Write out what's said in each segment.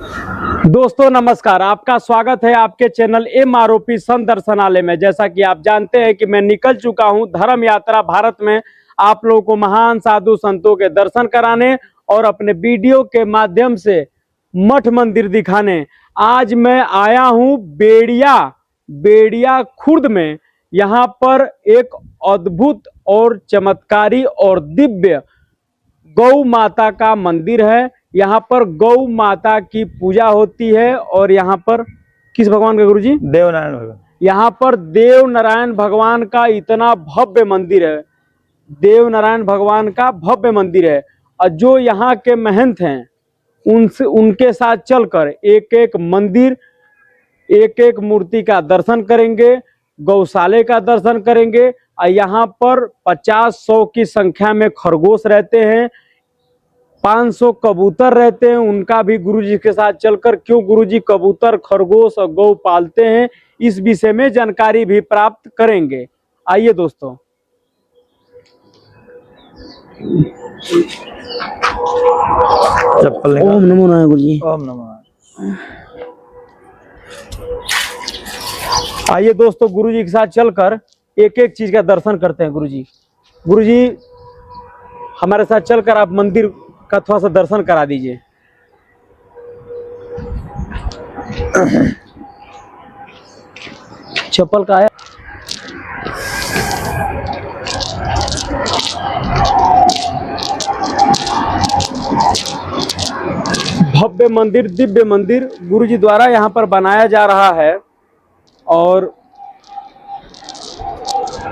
दोस्तों नमस्कार, आपका स्वागत है आपके चैनल MROP संत दर्शनालय में। जैसा कि आप जानते हैं कि मैं निकल चुका हूं धर्म यात्रा भारत में आप लोगों को महान साधु संतों के दर्शन कराने और अपने वीडियो के माध्यम से मठ मंदिर दिखाने। आज मैं आया हूं बेड़िया खुर्द में। यहाँ पर एक अद्भुत और चमत्कारी और दिव्य गौ माता का मंदिर है। यहाँ पर गौ माता की पूजा होती है और यहाँ पर किस भगवान का गुरुजी? देवनारायण भगवान। यहाँ पर देव नारायण भगवान का इतना भव्य मंदिर है, देवनारायण भगवान का भव्य मंदिर है। और जो यहाँ के महंत हैं उनके साथ चलकर एक एक मंदिर, एक एक मूर्ति का दर्शन करेंगे, गौशाले का दर्शन करेंगे। और यहाँ पर 50-100 की संख्या में खरगोश रहते हैं, 500 कबूतर रहते हैं। उनका भी गुरुजी के साथ चलकर क्यों गुरुजी कबूतर, खरगोश और गौ पालते हैं, इस विषय में जानकारी भी प्राप्त करेंगे। आइए दोस्तों। चप्पल ओम नमो नारायण गुरुजी। ओम नमो नारायण। आइए दोस्तों, गुरुजी के साथ चलकर एक एक चीज का दर्शन करते हैं। गुरुजी हमारे साथ चलकर आप मंदिर का थोड़ा सा दर्शन करा दीजिए। चप्पल का है। भव्य मंदिर, दिव्य मंदिर गुरुजी द्वारा यहाँ पर बनाया जा रहा है। और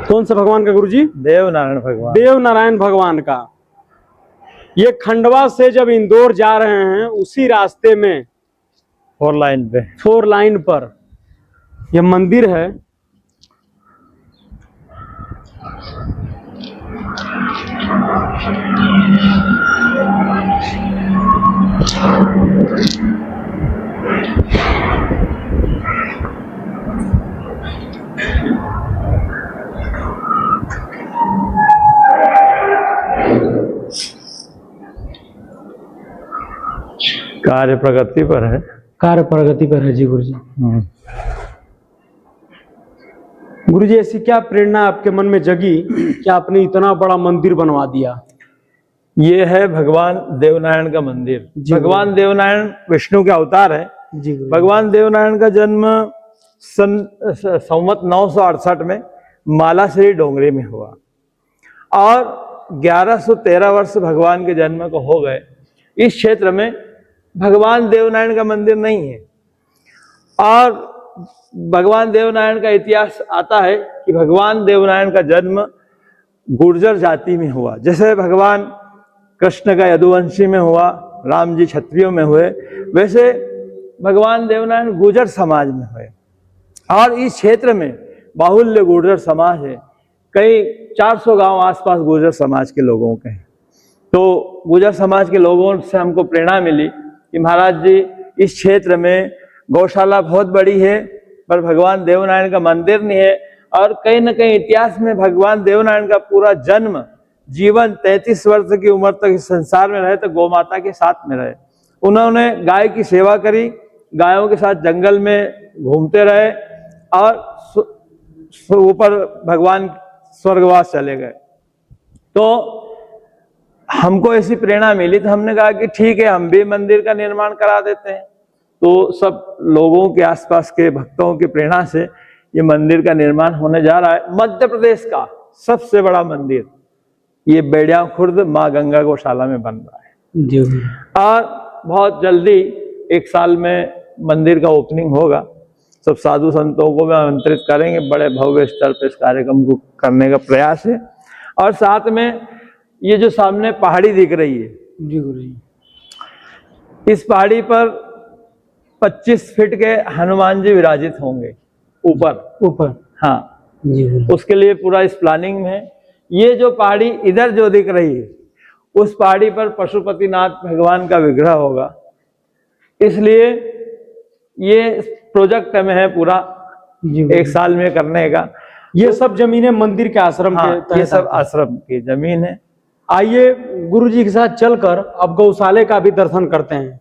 कौन सा भगवान का गुरुजी? देवनारायण भगवान। देवनारायण भगवान का। ये खंडवा से जब इंदौर जा रहे हैं उसी रास्ते में 4 लाइन पर यह मंदिर है। कार्य प्रगति पर है। कार्य प्रगति पर है जी गुरुजी। गुरुजी ऐसी क्या प्रेरणा आपके मन में जगी कि आपने इतना बड़ा मंदिर बनवा दिया? ये है भगवान देवनारायण का मंदिर। भगवान देवनारायण विष्णु के अवतार है जी। भगवान देवनारायण का जन्म संवत 968 में मालाश्री डोंगरी में हुआ और 1113 वर्ष भगवान के जन्म को हो गए। इस क्षेत्र में भगवान देवनारायण का मंदिर नहीं है। और भगवान देवनारायण का इतिहास आता है कि भगवान देवनारायण का जन्म गुर्जर जाति में हुआ। जैसे भगवान कृष्ण का यदुवंशी में हुआ, राम जी क्षत्रियों में हुए, वैसे भगवान देवनारायण गुर्जर समाज में हुए। और इस क्षेत्र में बाहुल्य गुर्जर समाज है। कई 400 गांव आसपास गुर्जर समाज के लोगों के हैं। तो गुर्जर समाज के लोगों से हमको प्रेरणा मिली कि महाराज जी इस क्षेत्र में गौशाला बहुत बड़ी है पर भगवान देवनारायण का मंदिर नहीं है। और कहीं न कहीं इतिहास में भगवान देवनारायण का पूरा जन्म जीवन 33 वर्ष की उम्र तक इस संसार में रहे तो गौ माता के साथ में रहे। उन्होंने गाय की सेवा करी, गायों के साथ जंगल में घूमते रहे और ऊपर भगवान स्वर्गवास चले गए। तो हमको ऐसी प्रेरणा मिली तो हमने कहा कि ठीक है, हम भी मंदिर का निर्माण करा देते हैं। तो सब लोगों के आसपास के भक्तों की प्रेरणा से ये मंदिर का निर्माण होने जा रहा है। मध्य प्रदेश का सबसे बड़ा मंदिर ये बेड़िया खुर्द माँ गंगा गौशाला में बन रहा है जी। और बहुत जल्दी 1 साल में मंदिर का ओपनिंग होगा। सब साधु संतों को भी आमंत्रित करेंगे। बड़े भव्य स्तर पर इस कार्यक्रम को करने का प्रयास है। और साथ में ये जो सामने पहाड़ी दिख रही है जी गुरुजी, इस पहाड़ी पर 25 फीट के हनुमान जी विराजित होंगे ऊपर। हाँ जी। उसके लिए पूरा इस प्लानिंग में है। ये जो पहाड़ी इधर जो दिख रही है उस पहाड़ी पर पशुपतिनाथ भगवान का विग्रह होगा। इसलिए ये प्रोजेक्ट में है पूरा 1 साल में करने का। ये सब जमीनें मंदिर के आश्रम के ये सब आश्रम की जमीन है। आइए गुरुजी के साथ चलकर अब गौशाले का भी दर्शन करते हैं।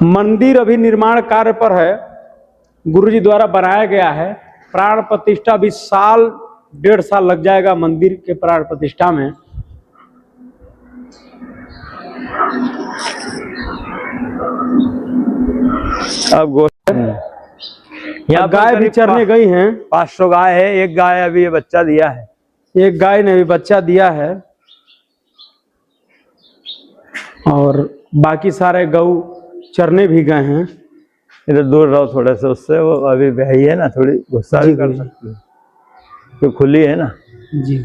मंदिर अभी निर्माण कार्य पर है, गुरुजी द्वारा बनाया गया है। प्राण प्रतिष्ठा भी साल 1.5 साल लग जाएगा मंदिर के प्राण प्रतिष्ठा में। अब यहाँ गाय भी चरने गई हैं। 500 गाय है, एक गाय अभी ये बच्चा दिया है, एक गाय ने भी बच्चा दिया है और बाकी सारे गऊ चरने भी गए हैं। इधर दूर रहो थोड़े से उससे, वो अभी ब्याही है ना, थोड़ी गुस्सा भी कर सकती है, तो खुली है ना। जी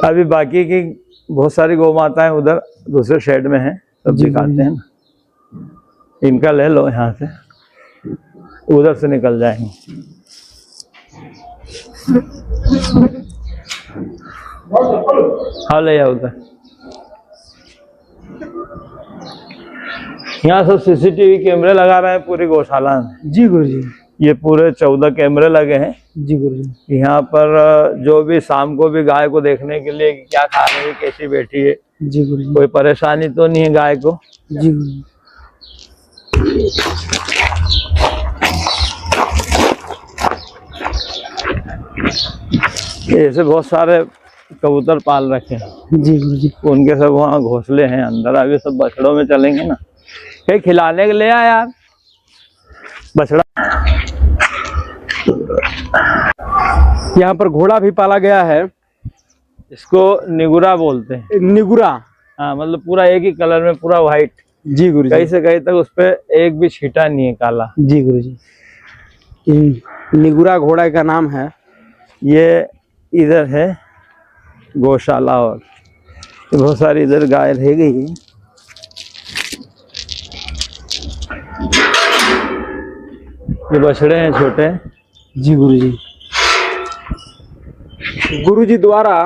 अभी बाकी की बहुत सारी गौ माताएं उधर दूसरे शेड में हैं, सब दिखाते हैं ना। इनका ले लो, यहाँ से उधर से निकल जाएंगे। हाँ ले जाओ उधर। यहाँ सब सीसीटीवी कैमरे लगा रहे हैं पूरी गौशाला में। जी गुरुजी। ये पूरे 14 कैमरे लगे हैं। जी गुरुजी। यहाँ पर जो भी शाम को भी गाय को देखने के लिए कि क्या खा रही है, कैसी बैठी है, जी गुरुजी, कोई परेशानी तो नहीं है गाय को। जी गुरुजी। ऐसे बहुत सारे कबूतर पाल रखे हैं। जी गुरुजी। उनके सब वहाँ घोंसले हैं अंदर, अभी सब बछड़ों में चलेंगे ना। कहीं खिलाने के ले आ यार बछड़ा। यहाँ पर घोड़ा भी पाला गया है, इसको निगुरा बोलते हैं। निगुरा। हाँ, मतलब पूरा एक ही कलर में, पूरा व्हाइट। जी गुरुजी। कहीं से कहीं तक उस पे एक भी छींटा नहीं है काला। जी गुरुजी। निगुरा घोड़ा का नाम है। ये इधर है गौशाला, और बहुत सारी इधर गाय रह गई है। ये बछड़े हैं छोटे। जी गुरुजी। गुरुजी द्वारा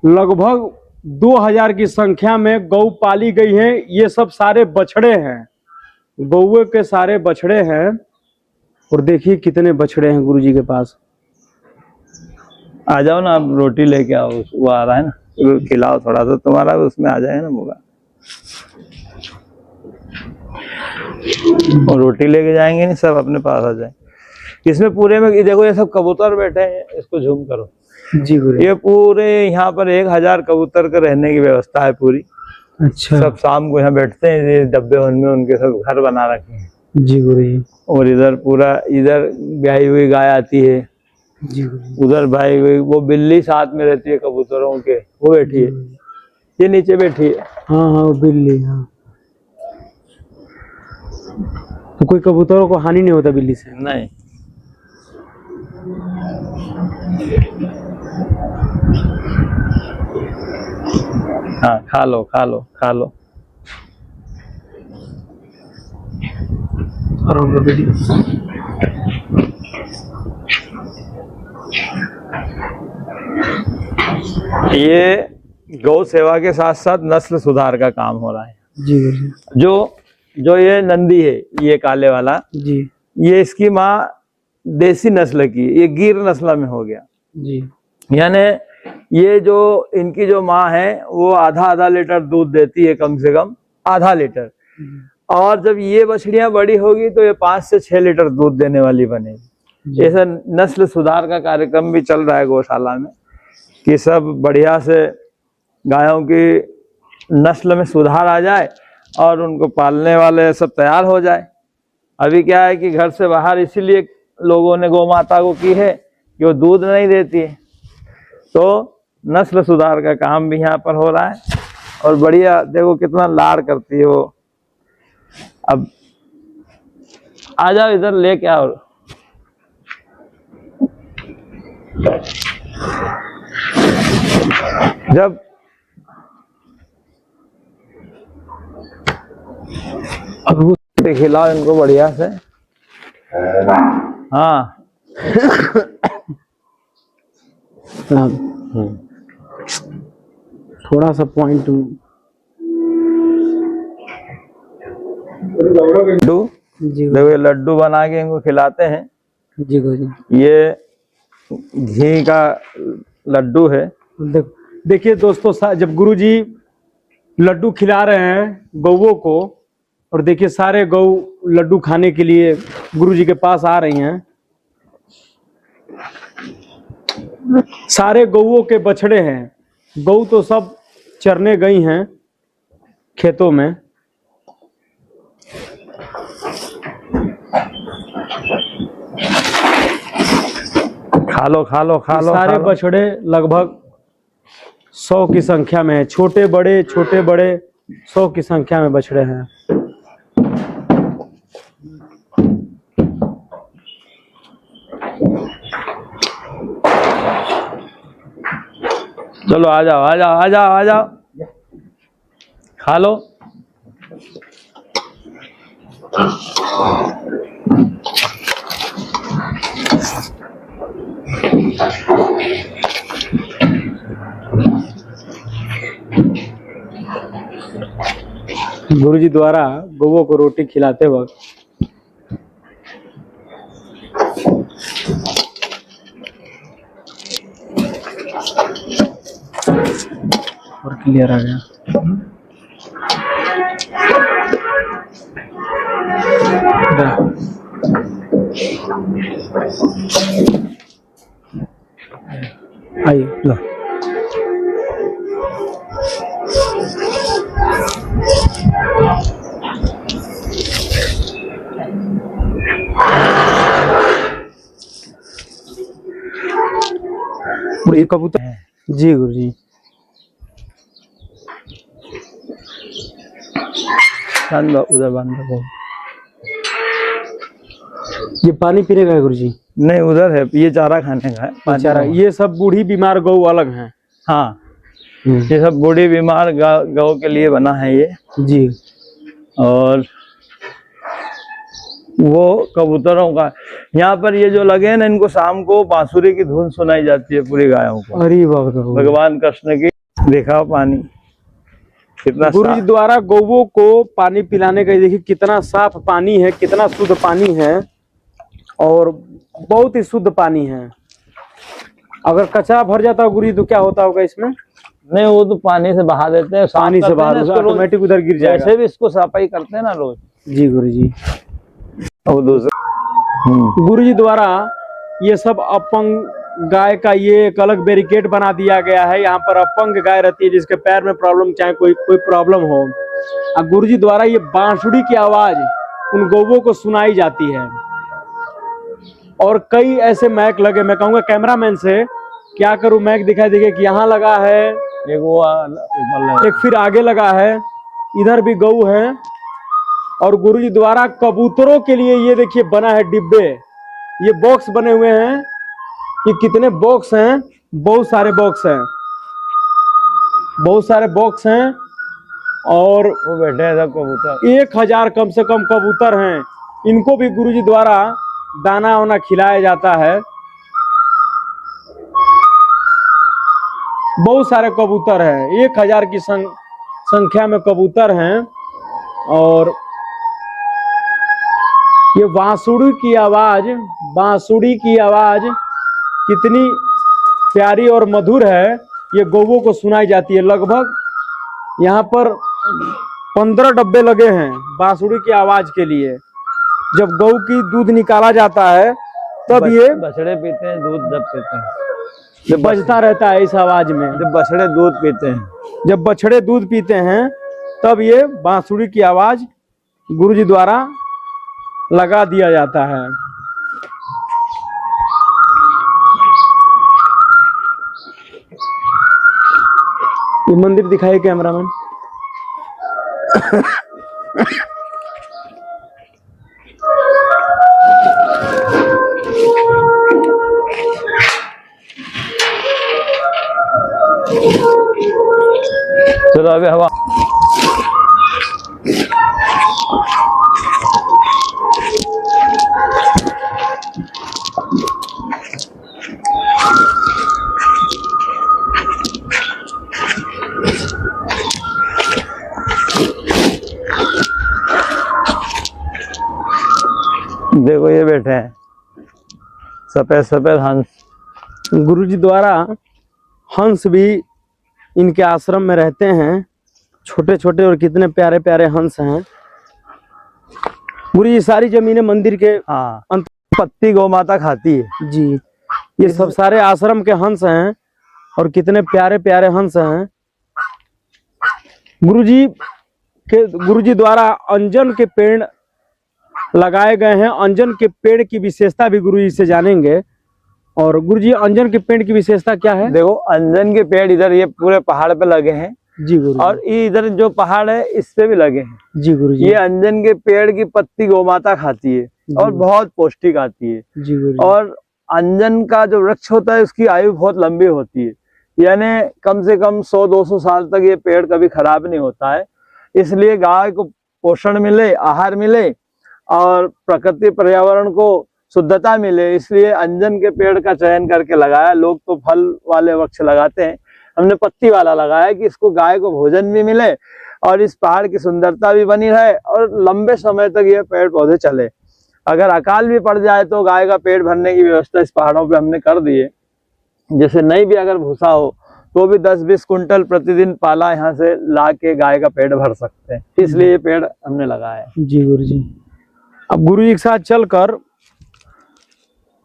लगभग 2000 की संख्या में गौ पाली गई हैं। ये सब सारे बछड़े हैं, गौए के सारे बछड़े हैं। और देखिए कितने बछड़े हैं गुरुजी के पास। आ जाओ ना, आप रोटी लेके आओ, वो आ रहा है ना, खिलाओ थोड़ा सा, तुम्हारा उसमें आ जाएगा ना मुर्गा। और रोटी लेके जाएंगे नहीं, सब अपने पास आ जाए। इसमें पूरे में देखो ये सब कबूतर बैठे हैं, इसको झूम करो। जी गुरु। ये पूरे यहाँ पर 1000 कबूतर के रहने की व्यवस्था है पूरी। अच्छा। सब शाम को यहाँ बैठते हैं, ये डब्बे उनमें उनके सब घर बना रखे हैं। जी गुरु। और इधर पूरा, इधर ब्याही हुई गाय आती है, जी गुरु। उधर भाई हुई वो बिल्ली साथ में रहती है कबूतरों के, वो बैठी है। ये नीचे बैठी है। हाँ हाँ, बिल्ली। हाँ, तो कोई कबूतरों को हानि नहीं होता बिल्ली से? नहीं। हाँ, खा लो खा लो खा लो। ये गौ सेवा के साथ साथ नस्ल सुधार का काम हो रहा है। जी। जो ये नंदी है, ये काले वाला जी, ये इसकी माँ देसी नस्ल की, ये गिर नस्ल में हो गया। जी। यानी ये जो इनकी जो माँ है वो आधा लीटर दूध देती है, कम से कम आधा लीटर। और जब ये बछड़ियां बड़ी होगी तो ये 5 से 6 लीटर दूध देने वाली बनेगी। ऐसा नस्ल सुधार का कार्यक्रम भी चल रहा है गौशाला में, कि सब बढ़िया से गायों की नस्ल में सुधार आ जाए और उनको पालने वाले सब तैयार हो जाए। अभी क्या है कि घर से बाहर इसीलिए लोगों ने गौ माता को की है कि वो दूध नहीं देती है, तो नस्ल सुधार का काम भी यहाँ पर हो रहा है। और बढ़िया देखो कितना लाड़ करती है वो। अब आ जाओ इधर, लेके आओ। जब अब खिलाओ इनको बढ़िया से। हाँ। थोड़ा सा पॉइंट। लड्डू, देखो ये लड्डू बना के इनको खिलाते हैं। जी गुरुजी। ये घी का लड्डू है। देखिए दोस्तों, जब गुरुजी लड्डू खिला रहे हैं गौओं को। और देखिए सारे गौ लड्डू खाने के लिए गुरुजी के पास आ रही हैं। सारे गौओं के बछड़े हैं। गौ तो सब चरने गई हैं खेतों में। खा लो खा लो खा लो। सारे बछड़े लगभग 100 की संख्या में है। छोटे बड़े 100 की संख्या में बछड़े हैं। चलो आ जाओ आ जाओ आ जाओ आ जाओ, खा लो। गुरुजी द्वारा गौओं को रोटी खिलाते वक्त और क्लियर आ गया। आइए लो। ये कबूतर है जी गुरुजी। उधर बांध दो। ये पानी पीने का है गुरुजी? नहीं उधर है, ये चारा खाने का है। चारा। ये सब बूढ़ी बीमार गौ अलग हैं। हाँ ये सब बूढ़ी बीमार गौ के लिए बना है ये जी। और वो कबूतरों का यहाँ पर ये जो लगे हैं ना, इनको शाम को बांसुरी की धुन सुनाई जाती है पूरी गायों को। अरे भगवान कृष्ण की। देखा पानी कितना गुरुजी द्वारा गौओं को पानी पिलाने का। देखिए कितना साफ पानी है, कितना शुद्ध पानी है और बहुत ही शुद्ध पानी है। अगर कचरा भर जाता हो गुरुजी तो क्या होता होगा इसमें? नहीं वो तो पानी से बहा देते हैं। पानी से बहा ऑटोमेटिक उधर गिर जाएगा। वैसे भी इसको सफाई करते हैं ना रोज। जी गुरुजी। और दूसरा गुरुजी द्वारा ये सब अपंग गाय का ये एक अलग बैरिकेड बना दिया गया है। यहाँ पर अपंग गाय रहती है जिसके पैर में प्रॉब्लम, चाहे कोई प्रॉब्लम हो, और गुरुजी द्वारा ये बांसुरी की आवाज उन गौवों को सुनाई जाती है। और कई ऐसे मैक लगे, मैं कहूँगा कैमरामैन से क्या करूँ, मैक दिखाई देगा कि यहाँ लगा है एक, वो एक फिर आगे लगा है, इधर भी गौ है। और गुरुजी द्वारा कबूतरों के लिए ये देखिए बना है डिब्बे, ये बॉक्स बने हुए हैं। ये कितने बॉक्स हैं? बहुत सारे बॉक्स हैं, बहुत सारे बॉक्स हैं। और वो बैठे हैं सब कबूतर। 1000 कम से कम कबूतर हैं। इनको भी गुरुजी द्वारा दाना वाना खिलाया जाता है। बहुत सारे कबूतर हैं, 1000 की संख्या में कबूतर हैं। और ये बांसुरी की आवाज कितनी प्यारी और मधुर है, ये गौओं को सुनाई जाती है। लगभग यहाँ पर 15 डब्बे लगे हैं बांसुरी की आवाज के लिए। जब गौ की दूध निकाला जाता है तब ये बछड़े पीते हैं दूध, जब पीते हैं जब बजता रहता है इस आवाज में। जब बछड़े दूध पीते हैं, जब बछड़े दूध पीते हैं तब ये बांसुरी की आवाज गुरुजी द्वारा लगा दिया जाता है। ये मंदिर दिखाइए कैमरामैन। चलो अभी हवा देखो ये बैठे हैं सफेद सफेद हंस। गुरुजी द्वारा हंस भी इनके आश्रम में रहते हैं। छोटे छोटे और कितने प्यारे प्यारे हंस हैं। पूरी ये सारी जमीनें मंदिर के हाँ, पत्ती गौ माता खाती है जी। ये सब सारे आश्रम के हंस हैं और कितने प्यारे प्यारे हंस हैं। गुरुजी द्वारा अंजन के पेड़ लगाए गए हैं। अंजन के पेड़ की विशेषता भी गुरुजी से जानेंगे। और गुरुजी, अंजन के पेड़ की विशेषता क्या है? देखो, अंजन के पेड़ इधर ये पूरे पहाड़ पे लगे हैं जी गुरुजी। और ये इधर जो पहाड़ है इस पे भी लगे हैं जी गुरुजी। ये अंजन के पेड़ की पत्ती गौ माता खाती है और बहुत पौष्टिक आती है जी गुरुजी। और अंजन का जो वृक्ष होता है उसकी आयु बहुत लंबी होती है, यानी कम से कम 100-200 साल तक ये पेड़ कभी खराब नहीं होता है। इसलिए गाय को पोषण मिले, आहार मिले और प्रकृति पर्यावरण को शुद्धता मिले, इसलिए अंजन के पेड़ का चयन करके लगाया। लोग तो फल वाले वृक्ष लगाते हैं, हमने पत्ती वाला लगाया कि इसको गाय को भोजन भी मिले और इस पहाड़ की सुंदरता भी बनी रहे और लंबे समय तक ये पेड़ पौधे चले। अगर अकाल भी पड़ जाए तो गाय का पेट भरने की व्यवस्था इस पहाड़ों पे हमने कर दी है। जैसे नहीं भी अगर भूसा हो तो भी 10-20 कुंटल प्रतिदिन पाला यहाँ से ला के गाय का पेट भर सकते हैं, इसलिए ये पेड़ हमने लगाया है। जी गुरुजी। अब गुरुजी के साथ चलकर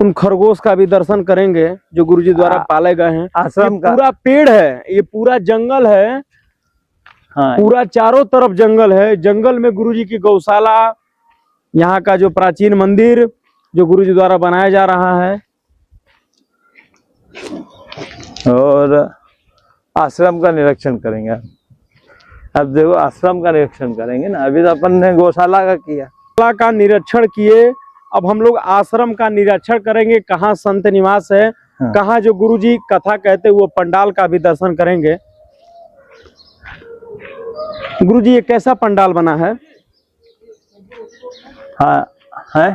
उन खरगोश का भी दर्शन करेंगे जो गुरुजी द्वारा पाले गए हैं। आश्रम का पूरा पेड़ है, ये पूरा जंगल है। हाँ, पूरा चारों तरफ जंगल है। जंगल में गुरुजी की गौशाला, यहाँ का जो प्राचीन मंदिर जो गुरुजी द्वारा बनाया जा रहा है और आश्रम का निरीक्षण करेंगे। अब देखो, आश्रम का निरीक्षण करेंगे ना, अभी तो अपन ने गौशाला का किया। गौशाला का निरीक्षण किए, अब हम लोग आश्रम का निरीक्षण करेंगे। कहाँ संत निवास है, हाँ। कहाँ जो गुरुजी कथा कहते वो पंडाल का भी दर्शन करेंगे। गुरुजी, ये कैसा पंडाल बना है? हाँ है,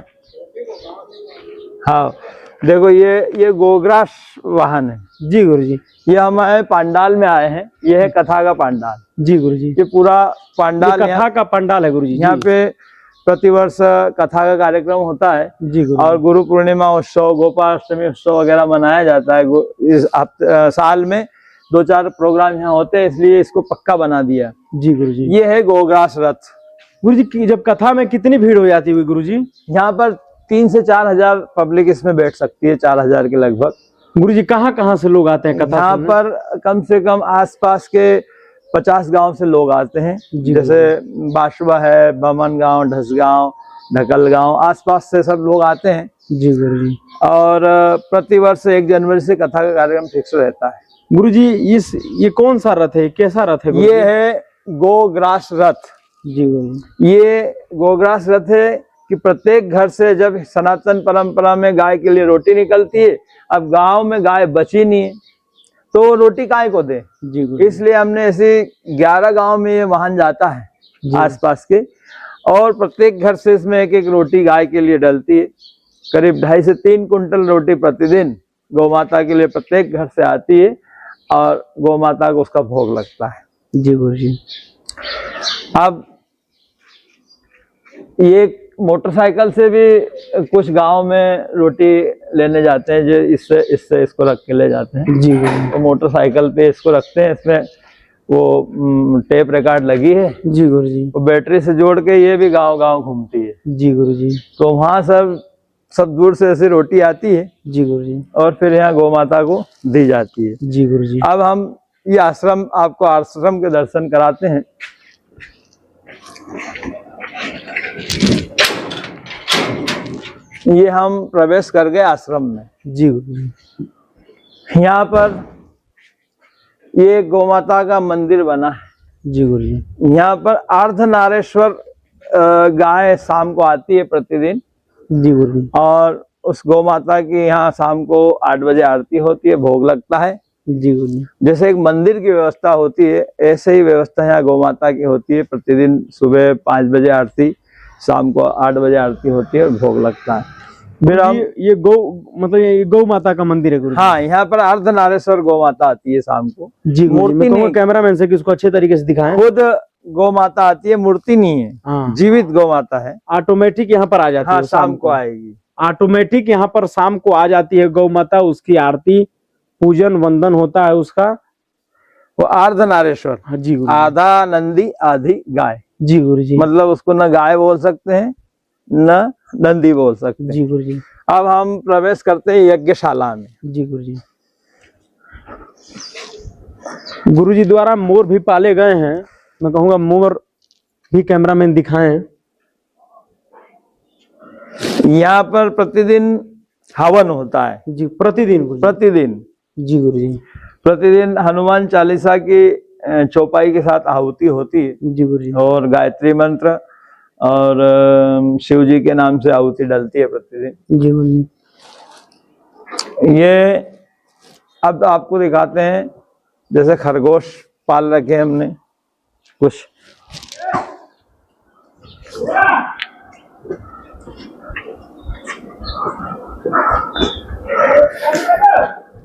हाँ देखो, ये गोग्रास वाहन है। जी गुरुजी। ये हमारे पंडाल में आए हैं, ये है कथा का पंडाल। जी गुरुजी। ये पूरा पंडाल कथा का पंडाल है गुरुजी। यहाँ पे प्रतिवर्ष कथा का कार्यक्रम होता है जी गुरुजी। और गुरु पूर्णिमा उत्सव, गोपाष्टमी उत्सव वगैरह मनाया जाता है। इस साल में 2-4 प्रोग्राम यहाँ होते हैं, इसलिए इसको पक्का बना दिया। जी गुरुजी। ये है गोग्रास रथ। गुरुजी, जब कथा में कितनी भीड़ हो जाती है गुरुजी? यहाँ पर 3 से 4 हजार पब्लिक इसमें बैठ सकती है, 4 हजार के लगभग। गुरुजी, कहाँ से लोग आते हैं कथा यहाँ सुनने? पर कम से कम आसपास के 50 गांव से लोग आते हैं। जैसे बाशुआ है, बमन गांव, ढसगांव, ढकल गांव, आसपास से सब लोग आते हैं। जी गुरुजी। और प्रतिवर्ष 1 जनवरी से कथा का कार्यक्रम फिक्स रहता है। गुरुजी, ये कौन सा रथ है, कैसा रथ है गुरुजी? ये है गोग्रास रथ। जी गुरुजी। ये गोग्रास रथ है कि प्रत्येक घर से जब सनातन परंपरा में गाय के लिए रोटी निकलती है, अब गांव में गाय बची नहीं है तो रोटी काहे को दे। जी गुरुजी। इसलिए हमने ऐसे 11 गांव में ये वाहन जाता है आसपास के, और प्रत्येक घर से इसमें 1-1 रोटी गाय के लिए डलती है। करीब 2.5 से 3 कुंटल रोटी प्रतिदिन गौ माता के लिए प्रत्येक घर से आती है और गौ माता को उसका भोग लगता है। जी गुरुजी। अब ये मोटरसाइकिल से भी कुछ गांव में रोटी लेने जाते हैं, जो इससे इसको रख के ले जाते हैं। जी गुरुजी। तो मोटरसाइकिल पे इसको रखते हैं, इसमें वो टेप रिकॉर्ड लगी है। जी गुरुजी। वो बैटरी से जोड़ के ये भी गांव-गांव घूमती है। जी गुरुजी। तो वहाँ सब दूर से ऐसी रोटी आती है। जी गुरुजी। और फिर यहाँ गौ माता को दी जाती है। जी गुरुजी। अब हम ये आपको आश्रम के दर्शन कराते हैं। ये हम प्रवेश कर गए आश्रम में। जी गुरुजी। यहाँ पर ये गौ माता का मंदिर बना है। जी गुरुजी। यहाँ पर अर्धनारेश्वर गाय शाम को आती है प्रतिदिन। जी गुरुजी। और उस गौ माता की यहाँ शाम को 8 बजे आरती होती है, भोग लगता है। जी गुरुजी। जैसे एक मंदिर की व्यवस्था होती है, ऐसे ही व्यवस्था यहाँ गौ माता की होती है। प्रतिदिन सुबह 5 बजे आरती, शाम को 8 बजे आरती होती है और भोग लगता है। फिर हम ये गौ माता का मंदिर है गुरुजी? हाँ, यहाँ पर अर्धनारेश्वर गौ माता आती है शाम को। जी, मूर्ति नहीं, कैमरामैन से कि उसको अच्छे तरीके से दिखाएं। खुद गौ माता आती है, मूर्ति नहीं है। हाँ। जीवित गौ माता है, ऑटोमेटिक यहाँ पर आ जाती है। हाँ, शाम को आएगी। ऑटोमेटिक यहाँ पर शाम को आ जाती है गौ माता। उसकी आरती, पूजन, वंदन होता है उसका। वो अर्धनारेश्वर, हाँ जी गुरु आधा नंदी आधी गाय, जी गुरु जी मतलब उसको न गाय बोल सकते हैं न नंदी बोल सकते हैं। जी गुरु जी अब हम प्रवेश करते हैं यज्ञशाला में। जी गुरु जी। गुरु जी द्वारा मोर भी पाले गए हैं, मैं कहूँगा मोर भी कैमरामैन दिखाएं। यहाँ पर प्रतिदिन हवन होता है, जी प्रतिदिन गुरु जी। प्रतिदिन जी गुरु जी प्रतिदिन हनुमान चालीसा की चौपाई के साथ आहुति होती है, जी गुरु जी और गायत्री मंत्र और शिव जी के नाम से आहुति डलती है प्रतिदिन। जी गुरु जी। ये अब आपको दिखाते हैं, जैसे खरगोश पाल रखे हैं हमने कुछ।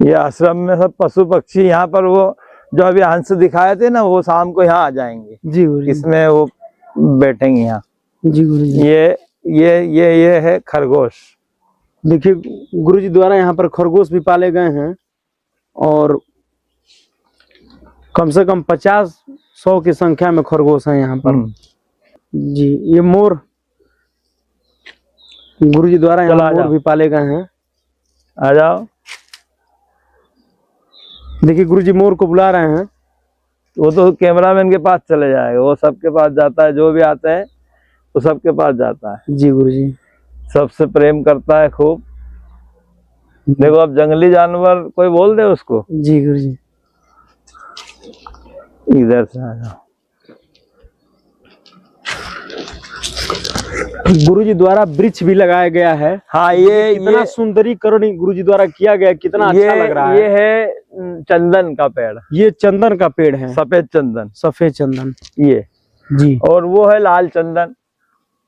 ये आश्रम में सब पशु पक्षी, यहाँ पर वो जो अभी हंस दिखाए थे ना, वो शाम को यहाँ आ जाएंगे, जी गुरु जी इसमें वो बैठेंगे यहाँ। जी गुरु जी। ये है खरगोश। देखिए गुरु जी द्वारा यहाँ पर खरगोश भी पाले गए हैं, और कम से कम 50-100 की संख्या में खरगोश हैं यहाँ पर। जी ये मोर गुरु जी द्वारा यहाँ मोर भी पाले गए हैं। आ जाओ। देखिए गुरु जी मोर को बुला रहे हैं। वो तो कैमरामैन के पास चले जाएगा, वो सबके पास जाता है, जो भी आते हैं वो सबके पास जाता है। जी गुरु जी सबसे प्रेम करता है खूब। देखो अब जंगली जानवर कोई बोल दे उसको। जी गुरु जी। इधर से आ जाओ। गुरु जी द्वारा वृक्ष भी लगाया गया है। हाँ ये कितना सुंदरीकरण गुरु जी द्वारा किया गया, कितना अच्छा लग रहा है। ये है चंदन का पेड़, ये चंदन का पेड़ है, सफेद चंदन, सफेद चंदन। ये जी। और वो है लाल चंदन,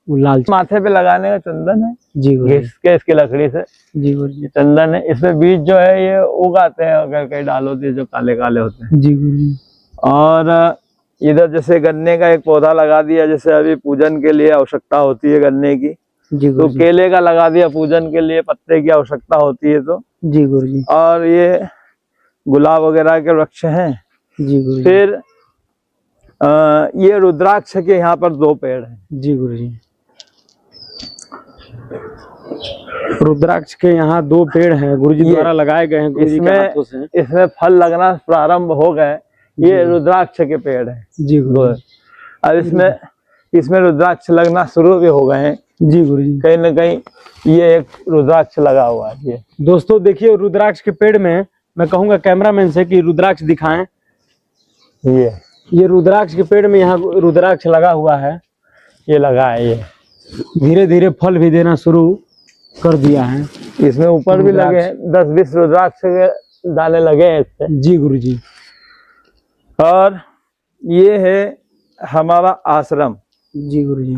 वो लाल माथे पे लगाने का चंदन है। जी गुरु जी। घिस के इसकी लकड़ी से जी गुरु जी। चंदन है। इसमें बीज जो है ये उगाते हैं, अगर कहीं डाल होती है जो काले काले होते हैं। जी गुरु जी। और इधर जैसे गन्ने का एक पौधा लगा दिया, जैसे अभी पूजन के लिए आवश्यकता होती है गन्ने की, जी गुरु तो जी। केले का लगा दिया पूजन के लिए, पत्ते की आवश्यकता होती है तो। जी गुरु जी। और ये गुलाब वगैरह के वृक्ष हैं। जी गुरु जी। फिर ये रुद्राक्ष के यहाँ पर 2 पेड़ हैं। जी गुरु जी। रुद्राक्ष के यहाँ 2 पेड़ हैं, गुरु जी द्वारा लगाए गए हैं गुरु जी के हाथों से। इसमें फल लगना प्रारंभ हो गए। ये रुद्राक्ष के पेड़ है। जी गुरु जी। अब इसमें रुद्राक्ष लगना शुरू भी हो गए हैं। जी गुरु जी। कहीं न कहीं ये एक रुद्राक्ष लगा हुआ है। ये दोस्तों देखिए रुद्राक्ष के पेड़ में, मैं कहूंगा कैमरामैन से कि रुद्राक्ष दिखाएं। ये रुद्राक्ष के पेड़ में यहाँ रुद्राक्ष लगा हुआ है, ये लगा है। ये धीरे धीरे फल भी देना शुरू कर दिया है। इसमें ऊपर भी लगे हैं 10-20 रुद्राक्ष के दाने लगे हैं इससे। जी गुरु जी। और ये है हमारा आश्रम। जी गुरु जी।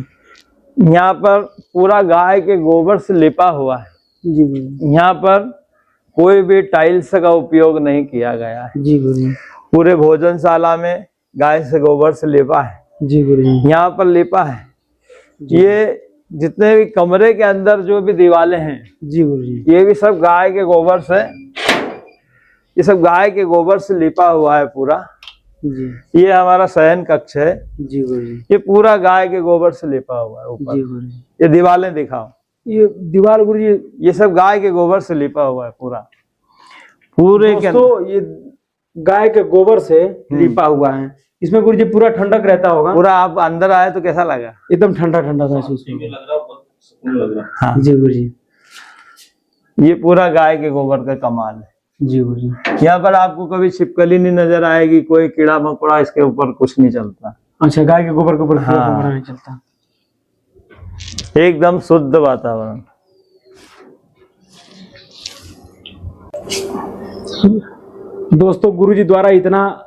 यहाँ पर पूरा गाय के गोबर से लिपा हुआ है। जी गुरु जी। यहाँ पर कोई भी टाइल्स का उपयोग नहीं किया गया है। जी गुरु जी। पूरे भोजनशाला में गाय से गोबर से लिपा है। जी गुरु जी। यहाँ पर लिपा है। ये जितने भी कमरे के अंदर जो भी दीवारें हैं, जी गुरु जी, ये भी सब गाय के गोबर से, ये सब गाय के गोबर से लिपा हुआ है पूरा। जी। ये हमारा शयन कक्ष है। जी गुरु जी। ये पूरा गाय के गोबर से लिपा हुआ है ऊपर। जी गुरु जी। ये दीवारें दिखाओ। ये दीवार गुरु जी, ये सब गाय के गोबर से लिपा हुआ है पूरा। पूरे के दोस्तों ये गाय के गोबर से लिपा हुआ है। इसमें गुरु जी पूरा ठंडक रहता होगा। पूरा आप अंदर आए तो कैसा लगा? एकदम ठंडा ठंडा महसूस होगा। हाँ जी गुरु जी। ये पूरा गाय के गोबर का कमाल है। जी गुरु जी। यहाँ पर आपको कभी छिपकली नहीं नजर आएगी, कोई कीड़ा मकोड़ा इसके ऊपर कुछ नहीं चलता। अच्छा, गाय के गोबर के ऊपर हाँ। नहीं चलता। एकदम शुद्ध वातावरण। दोस्तों गुरुजी द्वारा इतना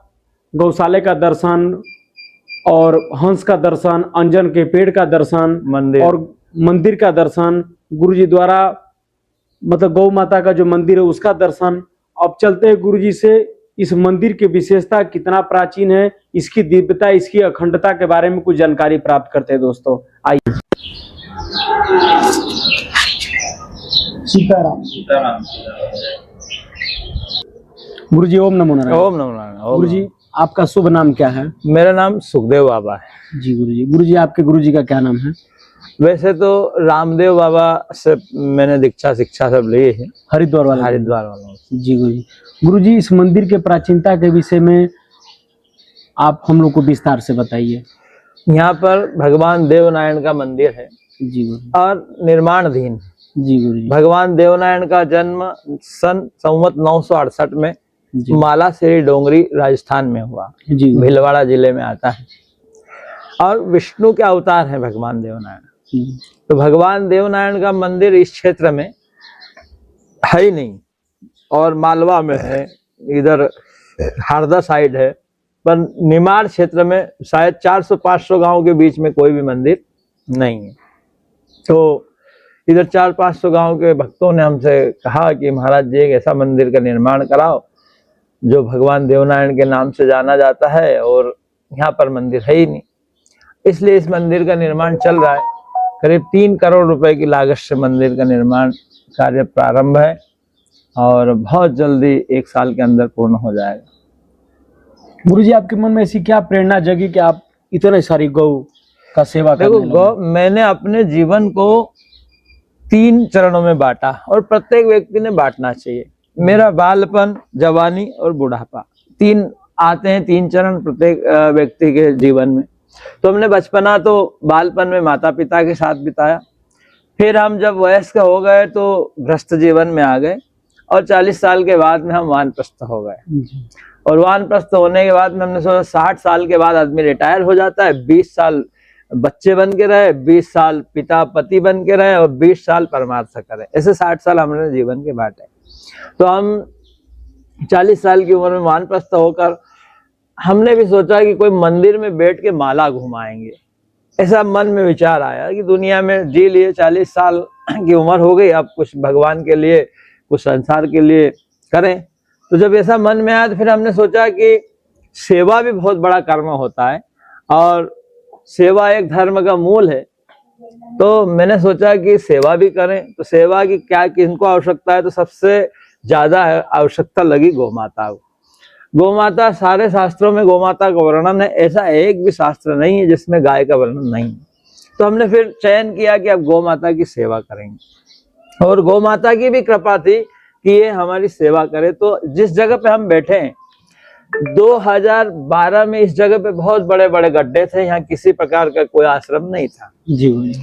गौशाले का दर्शन और हंस का दर्शन, अंजन के पेड़ का दर्शन, मंदिर और मंदिर का दर्शन, गुरुजी द्वारा मतलब गौ माता का जो मंदिर है उसका दर्शन। अब चलते हैं गुरुजी से इस मंदिर की विशेषता कितना प्राचीन है, इसकी दिव्यता, इसकी अखंडता के बारे में कुछ जानकारी प्राप्त करते हैं। दोस्तों आइए। सीताराम। सीताराम। गुरुजी ओम नमो नारायण। ओम नमो नारायण। गुरुजी आपका शुभ नाम क्या है? मेरा नाम सुखदेव बाबा है। जी गुरु जी। गुरु जी, आपके गुरु जी का क्या नाम है? वैसे तो रामदेव बाबा से मैंने दीक्षा शिक्षा सब ली है, हरिद्वार वाला। हरिद्वार वालों से। जी गुरु जी। गुरु जी, इस मंदिर के प्राचीनता के विषय में आप हम लोग को विस्तार से बताइए। यहाँ पर भगवान देवनारायण का मंदिर है जी गुरु। और निर्माणाधीन है। जी गुरु जी। भगवान देवनारायण का जन्म सन संवत 968 में जी। मालाश्री डोंगरी राजस्थान में हुआ। जी गुरु। भीलवाड़ा जिले में आता है और विष्णु के अवतार हैं भगवान देवनारायण। तो भगवान देवनारायण का मंदिर इस क्षेत्र में है ही नहीं, और मालवा में है, इधर हरदा साइड है, पर निमाड़ क्षेत्र में शायद 400-500 गांव के बीच में कोई भी मंदिर नहीं है। तो इधर 400-500 गांव के भक्तों ने हमसे कहा कि महाराज जी एक ऐसा मंदिर का निर्माण कराओ जो भगवान देवनारायण के नाम से जाना जाता है, और यहाँ पर मंदिर है ही नहीं। इसलिए इस मंदिर का निर्माण चल रहा है। करीब 3 करोड़ रुपए की लागत से मंदिर का निर्माण कार्य प्रारंभ है और बहुत जल्दी 1 साल के अंदर पूर्ण हो जाएगा। गुरु जी, आपके मन में ऐसी क्या प्रेरणा जगी कि आप इतने सारी गौ का सेवा करने देखो, लगे? गौ मैंने अपने जीवन को 3 चरणों में बांटा, और प्रत्येक व्यक्ति ने बांटना चाहिए। मेरा बालपन, जवानी और बुढ़ापा, 3 आते हैं, 3 चरण प्रत्येक व्यक्ति के जीवन में। तो हमने बचपना तो बालपन में माता पिता के साथ बिताया, फिर हम जब वयस्क हो गए तो गृहस्थ जीवन में आ गए, और 40 साल के बाद में हम वानप्रस्थ हो गए। और वानप्रस्थ होने के बाद में हमने सोचा 60 साल के बाद आदमी रिटायर हो जाता है, 20 साल बच्चे बन के रहे, 20 साल पिता पति बन के रहे, और 20 साल परमार्थ करे। ऐसे 60 साल हमने जीवन के बांटे। तो हम 40 साल की उम्र में वानप्रस्थ होकर हमने भी सोचा कि कोई मंदिर में बैठ के माला घुमाएंगे। ऐसा मन में विचार आया कि दुनिया में जी लिए, 40 साल की उम्र हो गई, अब कुछ भगवान के लिए, कुछ संसार के लिए करें। तो जब ऐसा मन में आया तो फिर हमने सोचा कि सेवा भी बहुत बड़ा कर्म होता है, और सेवा एक धर्म का मूल है। तो मैंने सोचा कि सेवा भी करें। तो सेवा की क्या, किनको आवश्यकता है? तो सबसे ज्यादा आवश्यकता लगी गौमाता को। गौमाता, सारे शास्त्रों में गौमाता का वर्णन है, ऐसा एक भी शास्त्र नहीं है जिसमें गाय का वर्णन नहीं है। तो हमने फिर चयन किया कि अब गौमाता की सेवा करेंगे, और गौमाता की भी कृपा थी कि ये हमारी सेवा करे। तो जिस जगह पे हम बैठे हैं, 2012 में इस जगह पे बहुत बड़े बड़े गड्ढे थे, यहाँ किसी प्रकार का कोई आश्रम नहीं था। जी।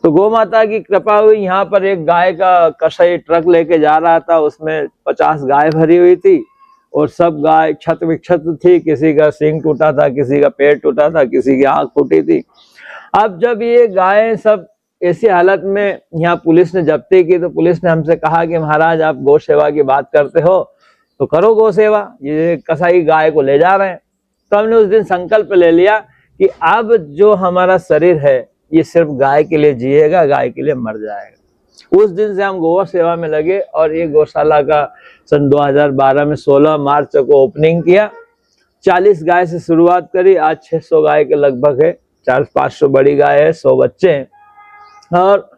तो गौमाता की कृपा हुई, यहाँ पर एक गाय का कसाई ट्रक लेके जा रहा था, उसमें 50 गाय भरी हुई थी, और सब गाय क्षत विक्षत थी। किसी का सींग टूटा था, किसी का पेट टूटा था, किसी की आंख फूटी थी। अब जब ये गाय सब ऐसी हालत में यहाँ पुलिस ने जब्ती की, तो पुलिस ने हमसे कहा कि महाराज आप गौ सेवा की बात करते हो तो करो गौ सेवा, ये कसाई गाय को ले जा रहे हैं। तो हमने उस दिन संकल्प ले लिया कि अब जो हमारा शरीर है ये सिर्फ गाय के लिए जिएगा, गाय के लिए मर जाएगा। उस दिन से हम गौ सेवा में लगे, और ये गौशाला का सन 2012 में 16 मार्च को ओपनिंग किया। 40 गाय से शुरुआत करी, आज 600 गाय के लगभग है, 400-500 बड़ी गाय है, 100 बच्चे हैं। और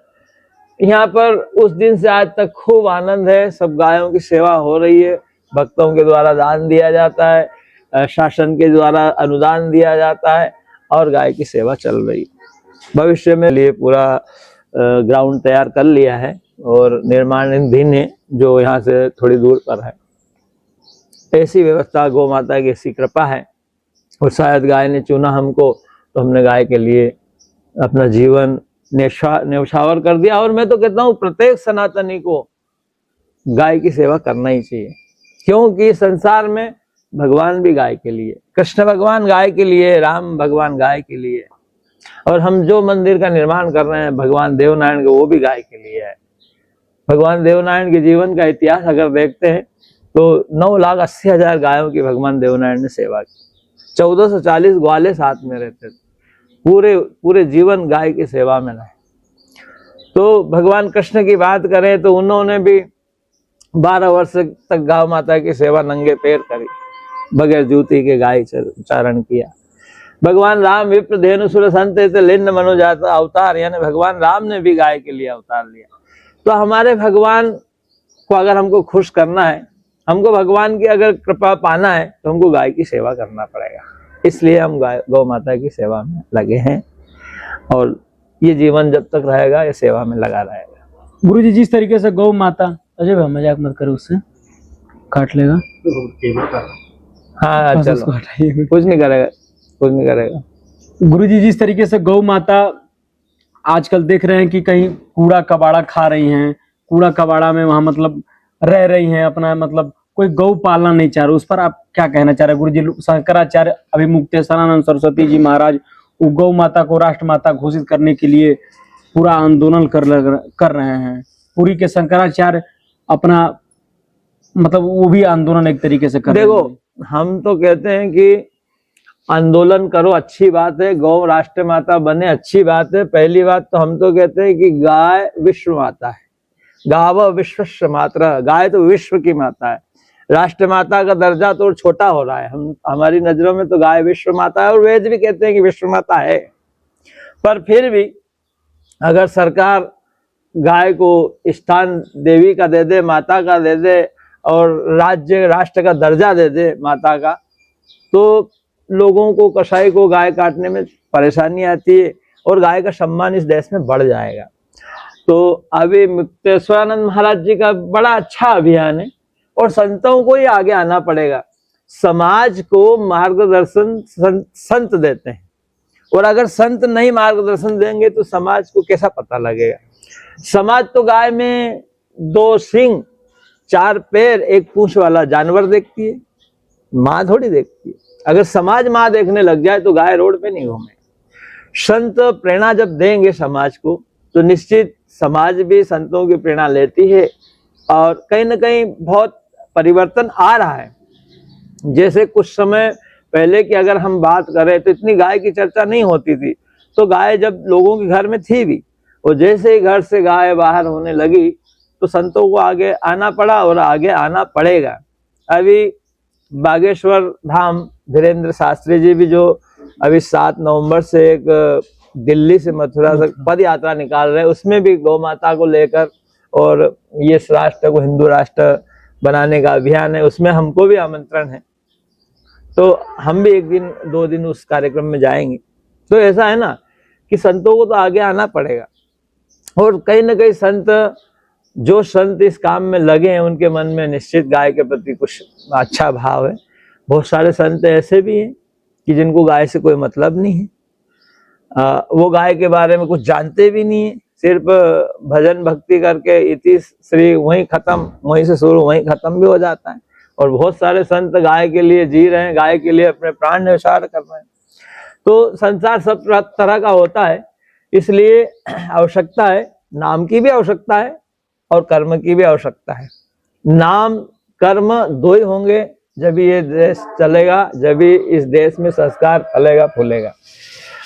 यहाँ पर उस दिन से आज तक खूब आनंद है। सब गायों की सेवा हो रही है, भक्तों के द्वारा दान दिया जाता है, शासन के द्वारा अनुदान दिया जाता है, और गाय की सेवा चल रही है। भविष्य में लिए पूरा ग्राउंड तैयार कर लिया है, और निर्माणाधीन है, जो यहाँ से थोड़ी दूर पर है। ऐसी व्यवस्था गौ माता की ऐसी कृपा है, और शायद गाय ने चुना हमको, तो हमने गाय के लिए अपना जीवन न्यौछावर कर दिया। और मैं तो कहता हूँ प्रत्येक सनातनी को गाय की सेवा करना ही चाहिए, क्योंकि संसार में भगवान भी गाय के लिए, कृष्ण भगवान गाय के लिए, राम भगवान गाय के लिए, और हम जो मंदिर का निर्माण कर रहे हैं भगवान देवनारायण का, वो भी गाय के लिए है। भगवान देवनारायण के जीवन का इतिहास अगर देखते हैं तो 9,80,000 गायों की भगवान देवनारायण ने सेवा की। 1440 ग्वाले साथ में रहते थे, पूरे जीवन गाय की सेवा में रहे। तो भगवान कृष्ण की बात करें तो उन्होंने भी 12 वर्ष तक गौ माता की सेवा नंगे पैर करी, बगैर जूती के गाय चारण किया। भगवान राम विप्र धेनु सुर संत लिन्न मनोजाता अवतार, यानी भगवान राम ने भी गाय के लिए अवतार लिया। तो हमारे भगवान को अगर हमको खुश करना है, हमको भगवान की अगर कृपा पाना है तो हमको गाय की सेवा करना पड़ेगा। इसलिए हम गौ माता की सेवा में लगे हैं और ये जीवन जब तक रहेगा ये सेवा में लगा रहेगा। गुरुजी, जिस तरीके से गौ माता, अजय भाई मजाक मत करो, उससे काट लेगा। हाँ बस चलो, उसको हटाइए। कुछ नहीं करेगा, कुछ नहीं करेगा। गुरुजी, जिस तरीके से गौ माता आजकल देख रहे हैं कि कहीं कूड़ा कबाड़ा खा रही हैं, कूड़ा कबाड़ा में वहां मतलब रह रही हैं, अपना मतलब कोई गौ पालना नहीं चाह रहा, उस पर आप क्या कहना चाह रहे हैं गुरुजी? शंकराचार्य अभिमुक्तेश्वरानंद सरस्वती जी महाराज वो गौ माता को राष्ट्र माता घोषित करने के लिए पूरा आंदोलन कर रहे हैं। पूरी के शंकराचार्य अपना मतलब वो भी आंदोलन एक तरीके से कर रहे हैं। देखो, हम तो कहते हैं कि आंदोलन करो, अच्छी बात है, गौ राष्ट्र माता बने, अच्छी बात है। पहली बात तो हम तो कहते हैं कि गाय विश्व माता है, गाव विश्वस्य मातरः, गाय तो विश्व की माता है। राष्ट्र माता का दर्जा तो छोटा हो रहा है, हमारी नजरों में तो गाय विश्व माता है और वेद भी कहते हैं कि विश्व माता है। पर फिर भी अगर सरकार गाय को स्थान देवी का दे दे, माता का दे दे और राज्य राष्ट्र का दर्जा दे दे माता का, तो लोगों को, कसाई को गाय काटने में परेशानी आती है और गाय का सम्मान इस देश में बढ़ जाएगा। तो अभी मुक्तेश्वरानंद महाराज जी का बड़ा अच्छा अभियान है और संतों को ही आगे आना पड़ेगा। समाज को मार्गदर्शन संत देते हैं और अगर संत नहीं मार्गदर्शन देंगे तो समाज को कैसा पता लगेगा? समाज तो गाय में 2 सींग 4 पैर 1 पूंछ वाला जानवर देखती है, माँ थोड़ी देखती है। अगर समाज माँ देखने लग जाए तो गाय रोड पे नहीं घूमे। संत प्रेरणा जब देंगे समाज को तो निश्चित समाज भी संतों की प्रेरणा लेती है और कहीं ना कहीं बहुत परिवर्तन आ रहा है। जैसे कुछ समय पहले की अगर हम बात करें तो इतनी गाय की चर्चा नहीं होती थी, तो गाय जब लोगों के घर में थी भी, और जैसे ही घर से गाय बाहर होने लगी तो संतों को आगे आना पड़ा और आगे आना पड़ेगा। अभी बागेश्वर धाम धीरेन्द्र शास्त्री जी भी जो अभी 7 नवंबर से एक दिल्ली से मथुरा तक पद यात्रा निकाल रहे हैं, उसमें भी गौ माता को लेकर और ये राष्ट्र को हिंदू राष्ट्र बनाने का अभियान है, उसमें हमको भी आमंत्रण है। तो हम भी 1 दिन 2 दिन उस कार्यक्रम में जाएंगे। तो ऐसा है ना कि संतों को तो आगे आना पड़ेगा और कहीं ना कहीं जो संत इस काम में लगे हैं उनके मन में निश्चित गाय के प्रति कुछ अच्छा भाव है। बहुत सारे संत ऐसे भी हैं कि जिनको गाय से कोई मतलब नहीं है, वो गाय के बारे में कुछ जानते भी नहीं है, सिर्फ भजन भक्ति करके इति श्री वहीं खत्म, वहीं से शुरू वहीं खत्म भी हो जाता है। और बहुत सारे संत गाय के लिए जी रहे हैं, गाय के लिए अपने प्राण न्यौछावर कर रहे हैं। तो संसार सब तरह का होता है, इसलिए आवश्यकता है, नाम की भी आवश्यकता है और कर्म की भी आवश्यकता है। नाम कर्म 2 ही होंगे जब ये देश चलेगा, जब इस देश में संस्कार फलेगा फूलेगा।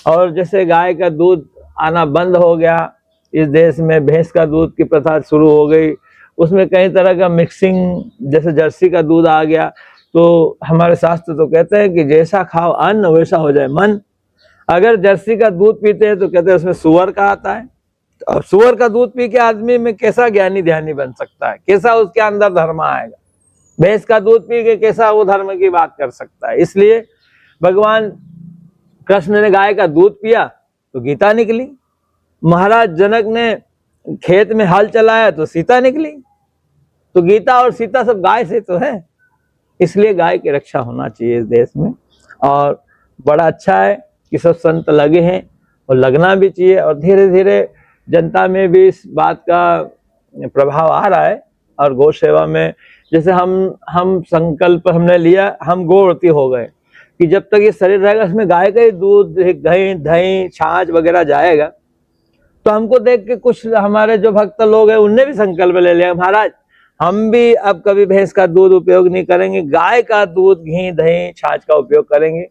और जैसे गाय का दूध आना बंद हो गया इस देश में, भैंस का दूध की प्रथा शुरू हो गई, उसमें कई तरह का मिक्सिंग, जैसे जर्सी का दूध आ गया, तो हमारे शास्त्र तो कहते हैं कि जैसा खाओ अन्न वैसा हो जाए मन। अगर जर्सी का दूध पीते हैं तो कहते हैं उसमें सुअर का आता है, और सुअर का दूध पी के आदमी में कैसा ज्ञानी ध्यानी बन सकता है, कैसा उसके अंदर धर्म आएगा? भैंस का दूध पी के कैसा वो धर्म की बात कर सकता है? इसलिए भगवान कृष्ण ने गाय का दूध पिया तो गीता निकली, महाराज जनक ने खेत में हल चलाया तो सीता निकली। तो गीता और सीता सब गाय से तो है, इसलिए गाय की रक्षा होना चाहिए इस देश में। और बड़ा अच्छा है कि सब संत लगे हैं और लगना भी चाहिए, और धीरे धीरे जनता में भी इस बात का प्रभाव आ रहा है। और गौ सेवा में जैसे हम संकल्प हमने लिया, हम गोवर्ती हो गए कि जब तक ये शरीर रहेगा इसमें गाय का ही दूध, दही, छाछ वगैरह जाएगा। तो हमको देख के कुछ हमारे जो भक्त लोग हैं उनने भी संकल्प ले लिया, महाराज हम भी अब कभी भैंस का दूध उपयोग नहीं करेंगे, गाय का दूध, घी, दही, छाछ का उपयोग करेंगे।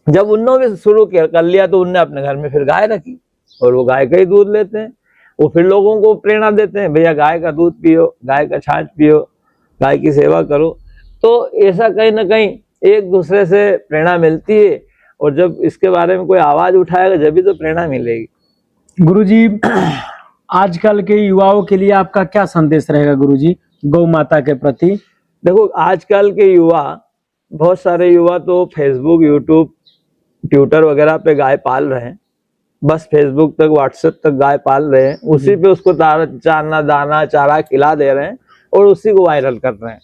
जब उन्होंने भी शुरू कर लिया तो उनने अपने घर में फिर गाय रखी और वो गाय का ही दूध लेते हैं। वो फिर लोगों को प्रेरणा देते हैं, भैया गाय का दूध पियो, गाय का छाछ पियो, गाय की सेवा करो। तो ऐसा कहीं ना कहीं एक दूसरे से प्रेरणा मिलती है, और जब इसके बारे में कोई आवाज उठाएगा जब भी तो प्रेरणा मिलेगी। गुरुजी, आजकल के युवाओं के लिए आपका क्या संदेश रहेगा गुरुजी गौ माता के प्रति? देखो आजकल के युवा, बहुत सारे युवा तो फेसबुक, यूट्यूब, ट्विटर वगैरह पे गाय पाल रहे हैं। बस फेसबुक तक, व्हाट्सएप तक गाय पाल रहे हैं, उसी पे उसको चारा दाना चारा खिला दे रहे हैं और उसी को वायरल कर रहे हैं।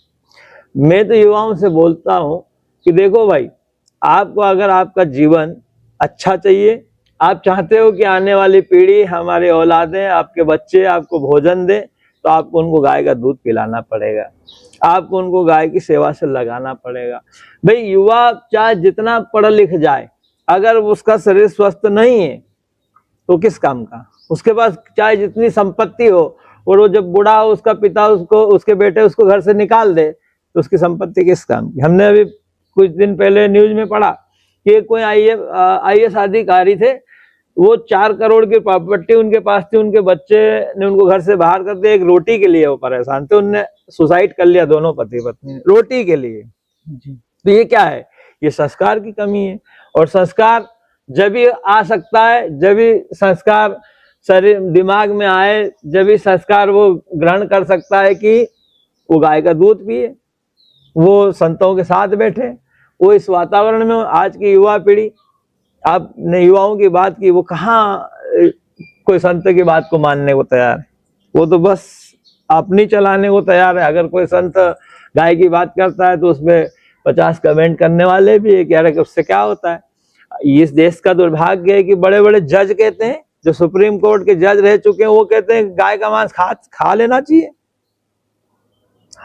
मैं तो युवाओं से बोलता हूं कि देखो भाई, आपको अगर आपका जीवन अच्छा चाहिए, आप चाहते हो कि आने वाली पीढ़ी, हमारे औलादें, आपके बच्चे आपको भोजन दे, तो आपको उनको गाय का दूध पिलाना पड़ेगा, आपको उनको गाय की सेवा से लगाना पड़ेगा। भाई युवा चाहे जितना पढ़ लिख जाए, अगर उसका शरीर स्वस्थ नहीं है तो किस काम का। उसके पास चाहे जितनी संपत्ति हो और वो जब बूढ़ा हो, उसका पिता उसको, उसके बेटे उसको घर से निकाल दे, तो उसकी संपत्ति किस काम की। हमने अभी कुछ दिन पहले न्यूज में पढ़ा कि कोई IAS अधिकारी थे, वो 4 करोड़ की प्रॉपर्टी उनके पास थी, उनके बच्चे ने उनको घर से बाहर कर दिया, एक रोटी के लिए वो परेशान थे, उनने सुसाइड कर लिया, दोनों पति पत्नी, रोटी के लिए। तो ये क्या है, ये संस्कार की कमी है। और संस्कार जब भी आ सकता है, जब भी संस्कार शरीर दिमाग में आए, जब भी संस्कार वो ग्रहण कर सकता है कि वो गाय का दूध पिए, वो संतों के साथ बैठे, वो इस वातावरण में। आज की युवा पीढ़ी, आपने युवाओं की बात की, वो कहाँ कोई संत की बात को मानने को तैयार है, वो तो बस अपनी चलाने को तैयार है। अगर कोई संत गाय की बात करता है तो उसमें 50 कमेंट करने वाले भी है कि अरे उससे क्या होता है। इस देश का दुर्भाग्य है कि बड़े बड़े जज कहते हैं, जो सुप्रीम कोर्ट के जज रह चुके हैं, वो कहते हैं गाय का मांस खा लेना चाहिए।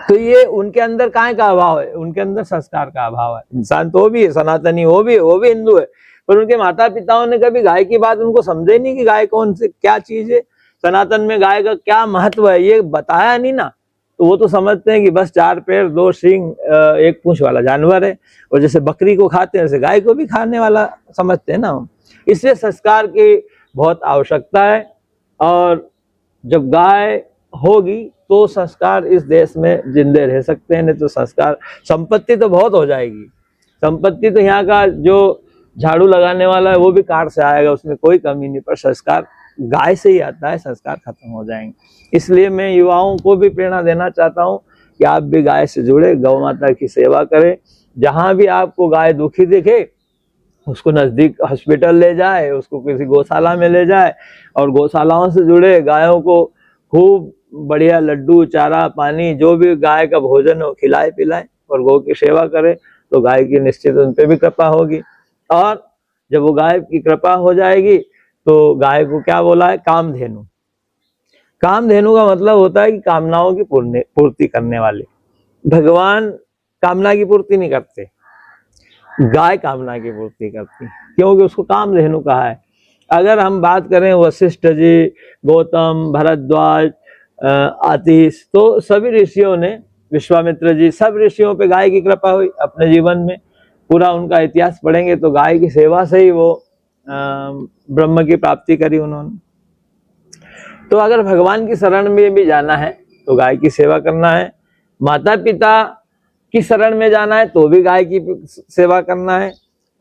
तो ये उनके अंदर काय का अभाव है, उनके अंदर संस्कार का अभाव है। इंसान तो वो भी है, सनातनी वो भी हिंदू है, पर उनके माता पिताओं ने कभी गाय की बात उनको समझे नहीं कि गाय कौन से क्या चीज है, सनातन में गाय का क्या महत्व है, ये बताया नहीं ना। तो वो तो समझते हैं कि बस 4 पैर 2 सींग 1 पूंछ वाला जानवर है, और जैसे बकरी को खाते हैं वैसे गाय को भी खाने वाला समझते हैं ना हम। इसलिए संस्कार की बहुत आवश्यकता है, और जब गाय होगी तो संस्कार इस देश में जिंदे रह सकते हैं। नहीं तो संस्कार, संपत्ति तो बहुत हो जाएगी, संपत्ति तो यहाँ का जो झाड़ू लगाने वाला है वो भी कार से आएगा, उसमें कोई कमी नहीं, पर संस्कार गाय से ही आता है, संस्कार खत्म हो जाएंगे। इसलिए मैं युवाओं को भी प्रेरणा देना चाहता हूँ कि आप भी गाय से जुड़े, गौ माता की सेवा करें। जहां भी आपको गाय दुखी दिखे, उसको नजदीक हॉस्पिटल ले जाए, उसको किसी गौशाला में ले जाए, और गौशालाओं से जुड़े गायों को खूब बढ़िया लड्डू, चारा, पानी, जो भी गाय का भोजन हो खिलाए पिलाए, और गौ की सेवा करे, तो गाय की निश्चित उन पर भी कृपा होगी। और जब वो गाय की कृपा हो जाएगी तो गाय को क्या बोला है, कामधेनु। कामधेनु का मतलब होता है कि कामनाओं की पूर्ति करने वाली। भगवान कामना की पूर्ति नहीं करते, गाय कामना की पूर्ति करती, क्योंकि उसको कामधेनु कहा है। अगर हम बात करें वशिष्ठ जी, गौतम, भरद्वाज, आतिश, तो सभी ऋषियों ने, विश्वामित्र जी, सब ऋषियों पे गाय की कृपा हुई अपने जीवन में। पूरा उनका इतिहास पढ़ेंगे तो गाय की सेवा से ही वो ब्रह्म की प्राप्ति करी उन्होंने। तो अगर भगवान की शरण में भी जाना है तो गाय की सेवा करना है, माता पिता की शरण में जाना है तो भी गाय की सेवा करना है,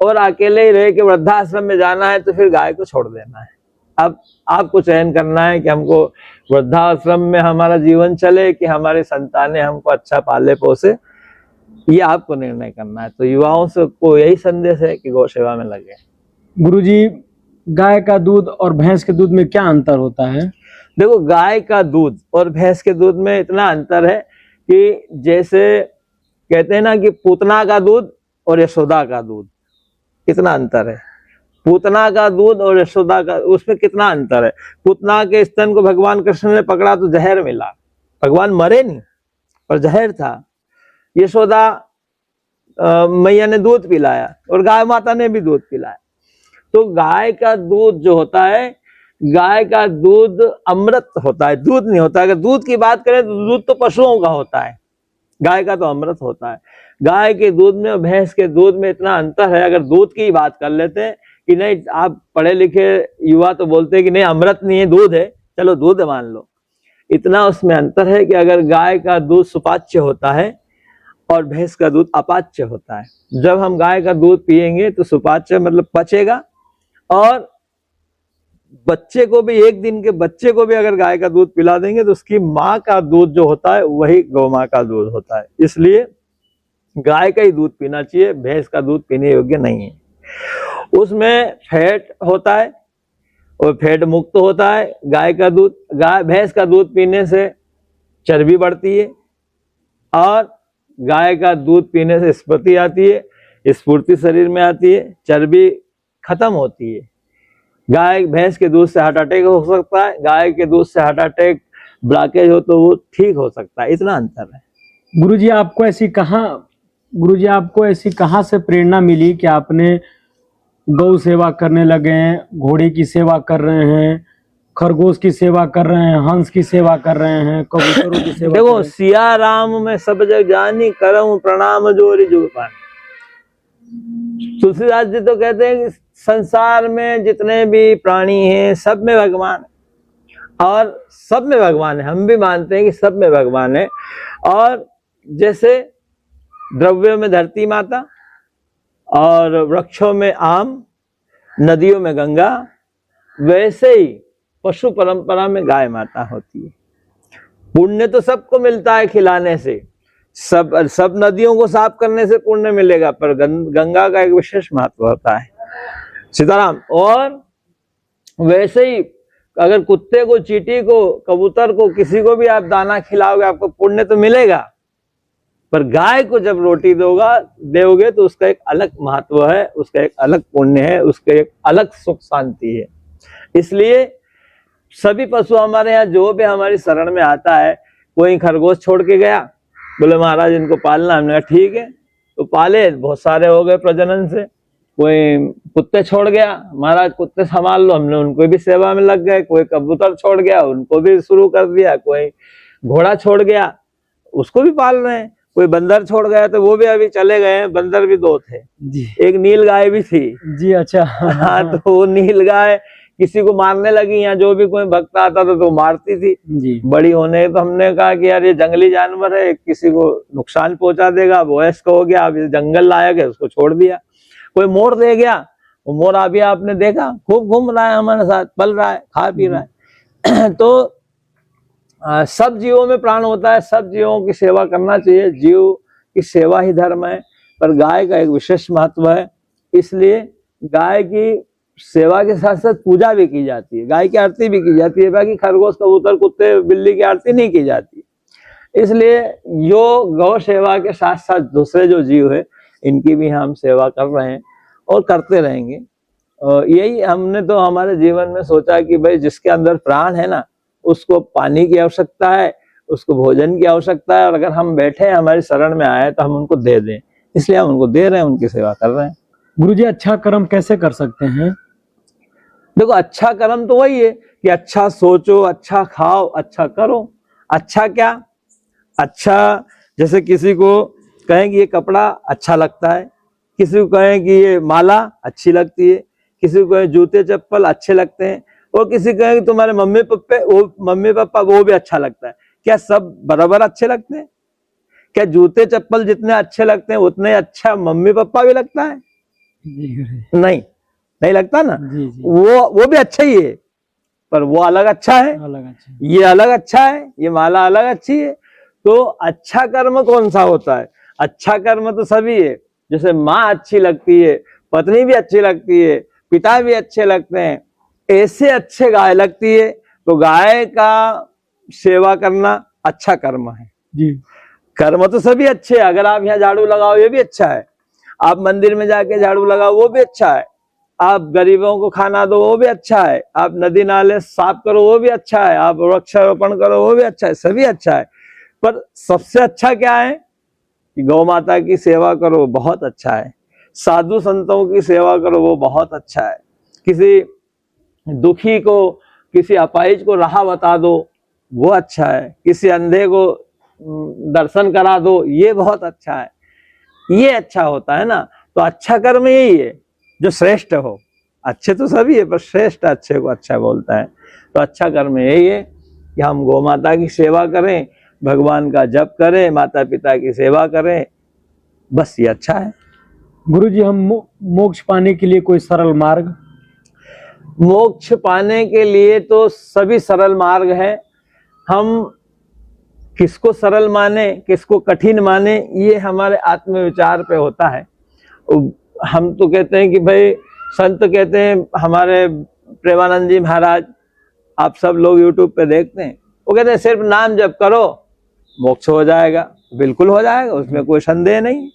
और अकेले ही रह के वृद्धाश्रम में जाना है तो फिर गाय को छोड़ देना है। अब आपको चयन करना है कि हमको वृद्धाश्रम में हमारा जीवन चले कि हमारे संतानें हमको अच्छा पाले पोसे, ये आपको निर्णय करना है। तो युवाओं से को यही संदेश है कि गौ सेवा में लगे। गुरुजी, गाय का दूध और भैंस के दूध में क्या अंतर होता है? देखो, गाय का दूध और भैंस के दूध में इतना अंतर है कि जैसे कहते हैं ना कि पूतना का दूध और यशोदा का दूध, कितना अंतर है। पूतना का दूध और यशोदा का, उसमें कितना अंतर है। पूतना के स्तन को भगवान कृष्ण ने पकड़ा तो जहर मिला, भगवान मरे नहीं पर जहर था। यशोदा मैया ने दूध पिलाया और गाय माता ने भी दूध पिलाया। तो गाय का दूध जो होता है, गाय का दूध अमृत होता है, दूध नहीं होता। अगर दूध की बात करें तो दूध तो पशुओं का होता है, गाय का तो अमृत होता है। गाय के दूध में और भैंस के दूध में इतना अंतर है। अगर दूध की बात कर लेते हैं कि नहीं, आप पढ़े लिखे युवा तो बोलते हैं कि नहीं अमृत नहीं है, दूध है, चलो दूध मान लो। इतना उसमें अंतर है कि अगर गाय का दूध सुपाच्य होता है और भैंस का दूध अपाच्य होता है। जब हम गाय का दूध पिएंगे तो सुपाच्य मतलब पचेगा, और बच्चे को भी, एक दिन के बच्चे को भी अगर गाय का दूध पिला देंगे तो उसकी माँ का दूध जो होता है वही गौ माँ का दूध होता है। इसलिए गाय का ही दूध पीना चाहिए, भैंस का दूध पीने योग्य नहीं है। उसमें फैट होता है और फैट मुक्त होता है। गाय का दूध, भैंस का दूध पीने से चर्बी बढ़ती है और गाय का दूध पीने से स्फूर्ति आती है, स्फूर्ति शरीर में आती है, चर्बी खत्म होती है। गाय भैंस के दूध से हार्ट अटैक हो सकता है, गाय के दूध से हार्ट अटैक ब्लॉकेज हो तो वो ठीक हो सकता है। इतना अंतर है। गुरुजी आपको ऐसी कहाँ से प्रेरणा मिली कि आपने गौ सेवा करने लगे हैं, घोड़े की सेवा कर रहे हैं, खरगोश की सेवा कर रहे हैं, हंस की सेवा कर रहे हैं, कबूतरों की सेवा देखो, सिया राम में सब जग जानी, करऊं प्रणाम जोरी जो पानी। तुलसीदास जी तो कहते हैं कि संसार में जितने भी प्राणी हैं सब में भगवान है, और सब में भगवान है। हम भी मानते हैं कि सब में भगवान है। और जैसे द्रव्यों में धरती माता और वृक्षों में आम, नदियों में गंगा, वैसे ही पशु परंपरा में गाय माता होती है। पुण्य तो सबको मिलता है खिलाने से, सब नदियों को साफ करने से पुण्य मिलेगा, पर गंगा का एक विशेष महत्व होता है। सीताराम। और वैसे ही अगर कुत्ते को, चींटी को, कबूतर को, किसी को भी आप दाना खिलाओगे आपको पुण्य तो मिलेगा, पर गाय को जब रोटी दोगे तो उसका एक अलग महत्व है, उसका एक अलग पुण्य है, उसका एक अलग सुख शांति है। इसलिए सभी पशु हमारे यहाँ जो भी हमारी शरण में आता है, कोई खरगोश छोड़ के गया, बोले महाराज इनको पालना, हमने कहा ठीक है, तो पाले, बहुत सारे हो गए प्रजनन से। कोई कुत्ते छोड़ गया, महाराज कुत्ते संभाल लो, हमने उनको भी सेवा में लग गए। कोई कबूतर छोड़ गया, उनको भी शुरू कर दिया। कोई घोड़ा छोड़ गया, उसको भी पाल रहे हैं। कोई बंदर छोड़ गया तो वो भी अभी चले गए हैं। बंदर भी 2 थे जी। एक नील गाय भी थी जी। अच्छा। हाँ, तो वो नील गाय किसी को मारने लगी, या जो भी कोई भक्त आता था तो मारती थी जी। बड़ी होने, तो हमने कहा कि यार ये जंगली जानवर है, किसी को नुकसान पहुंचा देगा, वयस्क हो गया, अब जंगल लायक है, उसको छोड़ दिया। कोई मोर दे गया, वो मोर अभी आपने देखा खूब घूम रहा है हमारे साथ, पल रहा है, खा पी रहा है। तो सब जीवों में प्राण होता है, सब जीवों की सेवा करना चाहिए, जीव की सेवा ही धर्म है। पर गाय का एक विशेष महत्व है, इसलिए गाय की सेवा के साथ साथ पूजा भी की जाती है, गाय की आरती भी की जाती है। बाकी खरगोश, कबूतर, कुत्ते, बिल्ली की आरती नहीं की जाती। इसलिए जो गौ सेवा के साथ साथ दूसरे जो जीव है, इनकी भी हम सेवा कर रहे हैं और करते रहेंगे। यही हमने तो हमारे जीवन में सोचा कि भाई जिसके अंदर प्राण है ना, उसको पानी की आवश्यकता है, उसको भोजन की आवश्यकता है, और अगर हम बैठे हैं, हमारी शरण में आए तो हम उनको दे दें, इसलिए हम उनको दे रहे हैं, उनकी सेवा कर रहे हैं। गुरुजी, अच्छा कर्म कैसे कर सकते हैं? देखो, अच्छा कर्म तो वही है कि अच्छा सोचो, अच्छा खाओ, अच्छा करो। अच्छा क्या? अच्छा, जैसे किसी को कहें कि ये कपड़ा अच्छा लगता है, किसी को कहें कि ये माला अच्छी लगती है, किसी को कहें जूते चप्पल अच्छे लगते हैं, और किसी कहें कि तुम्हारे मम्मी पापा वो भी अच्छा लगता है। क्या सब बराबर अच्छे लगते हैं? क्या जूते चप्पल जितने अच्छे लगते हैं उतने अच्छा मम्मी पापा भी लगता है? नहीं लगता ना। जी। वो भी अच्छा ही है, पर वो अलग अच्छा है, ये अलग अच्छा है, ये माला अलग अच्छी है। तो अच्छा कर्म कौन सा होता है? अच्छा कर्म तो सभी है। जैसे माँ अच्छी लगती है, पत्नी भी अच्छी लगती है, पिता भी अच्छे लगते हैं, ऐसे अच्छे गाय लगती है, तो गाय का सेवा करना अच्छा कर्म है जी। कर्म तो सभी अच्छे है। अगर आप यहाँ झाड़ू लगाओ, ये भी अच्छा है। आप मंदिर में जाके झाड़ू लगाओ, वो भी अच्छा है। आप गरीबों को खाना दो, वो भी अच्छा है। आप नदी नाले साफ करो, वो भी अच्छा है। आप वृक्षारोपण करो, वो भी अच्छा है। सभी अच्छा है, पर सबसे अच्छा क्या है कि गौ माता की सेवा करो, बहुत अच्छा है। साधु संतों की सेवा करो, वो बहुत अच्छा है। किसी दुखी को, किसी अपाहिज को राह बता दो, वो अच्छा है। किसी अंधे को दर्शन करा दो, ये बहुत अच्छा है। ये अच्छा होता है ना। तो अच्छा कर्म यही है जो श्रेष्ठ हो। अच्छे तो सभी है, पर श्रेष्ठ अच्छे को अच्छा बोलता है। तो अच्छा कर्म यही है कि हम गौ माता की सेवा करें, भगवान का जप करें, माता पिता की सेवा करें, बस ये अच्छा है। गुरुजी, हम मोक्ष पाने के लिए कोई सरल मार्ग? मोक्ष पाने के लिए तो सभी सरल मार्ग है। हम किसको सरल माने, किसको कठिन माने, ये हमारे आत्मविचार पे होता है। हम तो कहते हैं कि भाई, संत कहते हैं, हमारे प्रेमानंद जी महाराज, आप सब लोग यूट्यूब पे देखते हैं, वो कहते हैं सिर्फ नाम जप करो मोक्ष हो जाएगा। बिल्कुल हो जाएगा, उसमें कोई संदेह नहीं।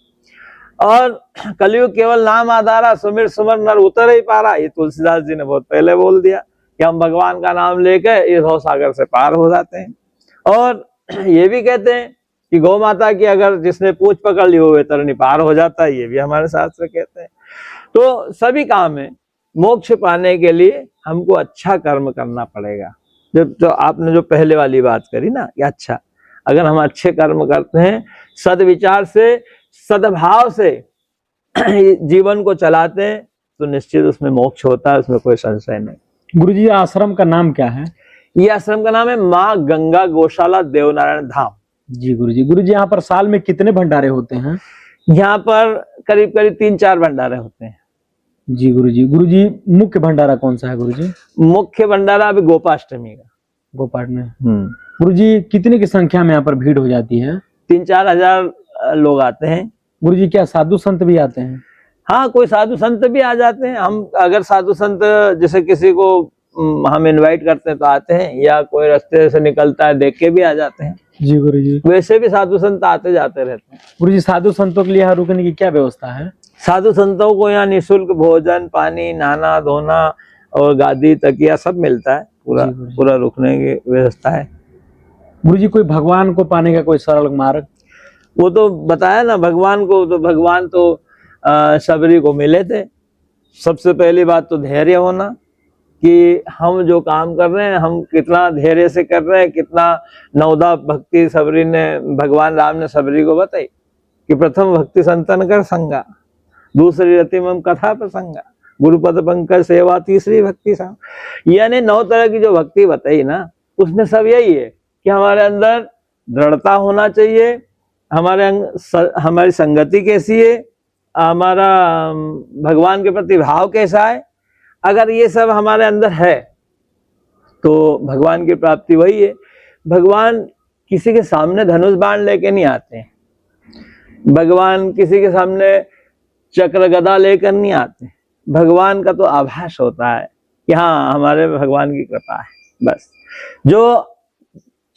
और कलयुग केवल नाम आधारा, सुमिर सुमर नर उतर ही पारा, ये तुलसीदास जी ने बहुत पहले बोल दिया कि हम भगवान का नाम लेकर इस भव सागर से पार हो जाते हैं। और ये भी कहते हैं कि गौ माता की अगर जिसने पूछ पकड़ ली वो तरनी पार हो जाता है, ये भी हमारे शास्त्र कहते हैं। तो सभी काम में मोक्ष पाने के लिए हमको अच्छा कर्म करना पड़ेगा। जो आपने जो पहले वाली बात करी ना कि अच्छा, अगर हम अच्छे कर्म करते हैं, सदविचार से, सद्भाव से जीवन को चलाते हैं, तो निश्चित उसमें मोक्ष होता है, उसमें कोई संशय नहीं। गुरुजी, आश्रम का नाम क्या है? ये आश्रम का नाम है माँ गंगा गौशाला देवनारायण धाम। जी गुरुजी। गुरुजी, यहाँ पर साल में कितने भंडारे होते हैं? यहाँ पर करीब करीब 3-4 भंडारे होते हैं। जी गुरुजी। गुरुजी, मुख्य भंडारा कौन सा है गुरुजी? मुख्य भंडारा अभी गोपाष्टमी का, गोपाल में। गुरुजी, कितने की संख्या में यहाँ पर भीड़ हो जाती है? 3-4 हजार लोग आते हैं। गुरुजी, क्या साधु संत भी आते हैं? हाँ, कोई साधु संत भी आ जाते हैं। हम अगर साधु संत जैसे किसी को हम इनवाइट करते हैं तो आते हैं, या कोई रास्ते से निकलता है देख के भी आ जाते हैं। जी गुरुजी। वैसे भी साधु संत आते जाते रहते हैं। गुरुजी, साधु संतों के लिए यहाँ रुकने की क्या व्यवस्था है? साधु संतों को यहाँ निःशुल्क भोजन, पानी, नहाना धोना और गादी तकिया सब मिलता है। पूरा रुकने की व्यवस्था है। गुरुजी, कोई भगवान को पाने का कोई सरल मार्ग? वो तो बताया ना, भगवान को तो भगवान तो शबरी को मिले थे। सबसे पहली बात तो धैर्य होना, कि हम जो काम कर रहे हैं हम कितना धैर्य से कर रहे हैं, कितना नवदा भक्ति शबरी ने, भगवान राम ने शबरी को बताई कि प्रथम भक्ति संतन कर संगा, दूसरी रतिमम कथा प्रसंगा, गुरुपद पंकज सेवा, तीसरी भक्ति संग। यानी 9 तरह की जो भक्ति बताई ना, उसमें सब यही है कि हमारे अंदर दृढ़ता होना चाहिए, हमारी संगति कैसी है, हमारा भगवान के प्रति भाव कैसा है। अगर ये सब हमारे अंदर है तो भगवान की प्राप्ति वही है। भगवान किसी के सामने धनुष बाण लेके नहीं आते हैं, भगवान किसी के सामने चक्र गदा लेकर नहीं आते। भगवान का तो आभास होता है कि हाँ, हमारे भगवान की कृपा है। बस जो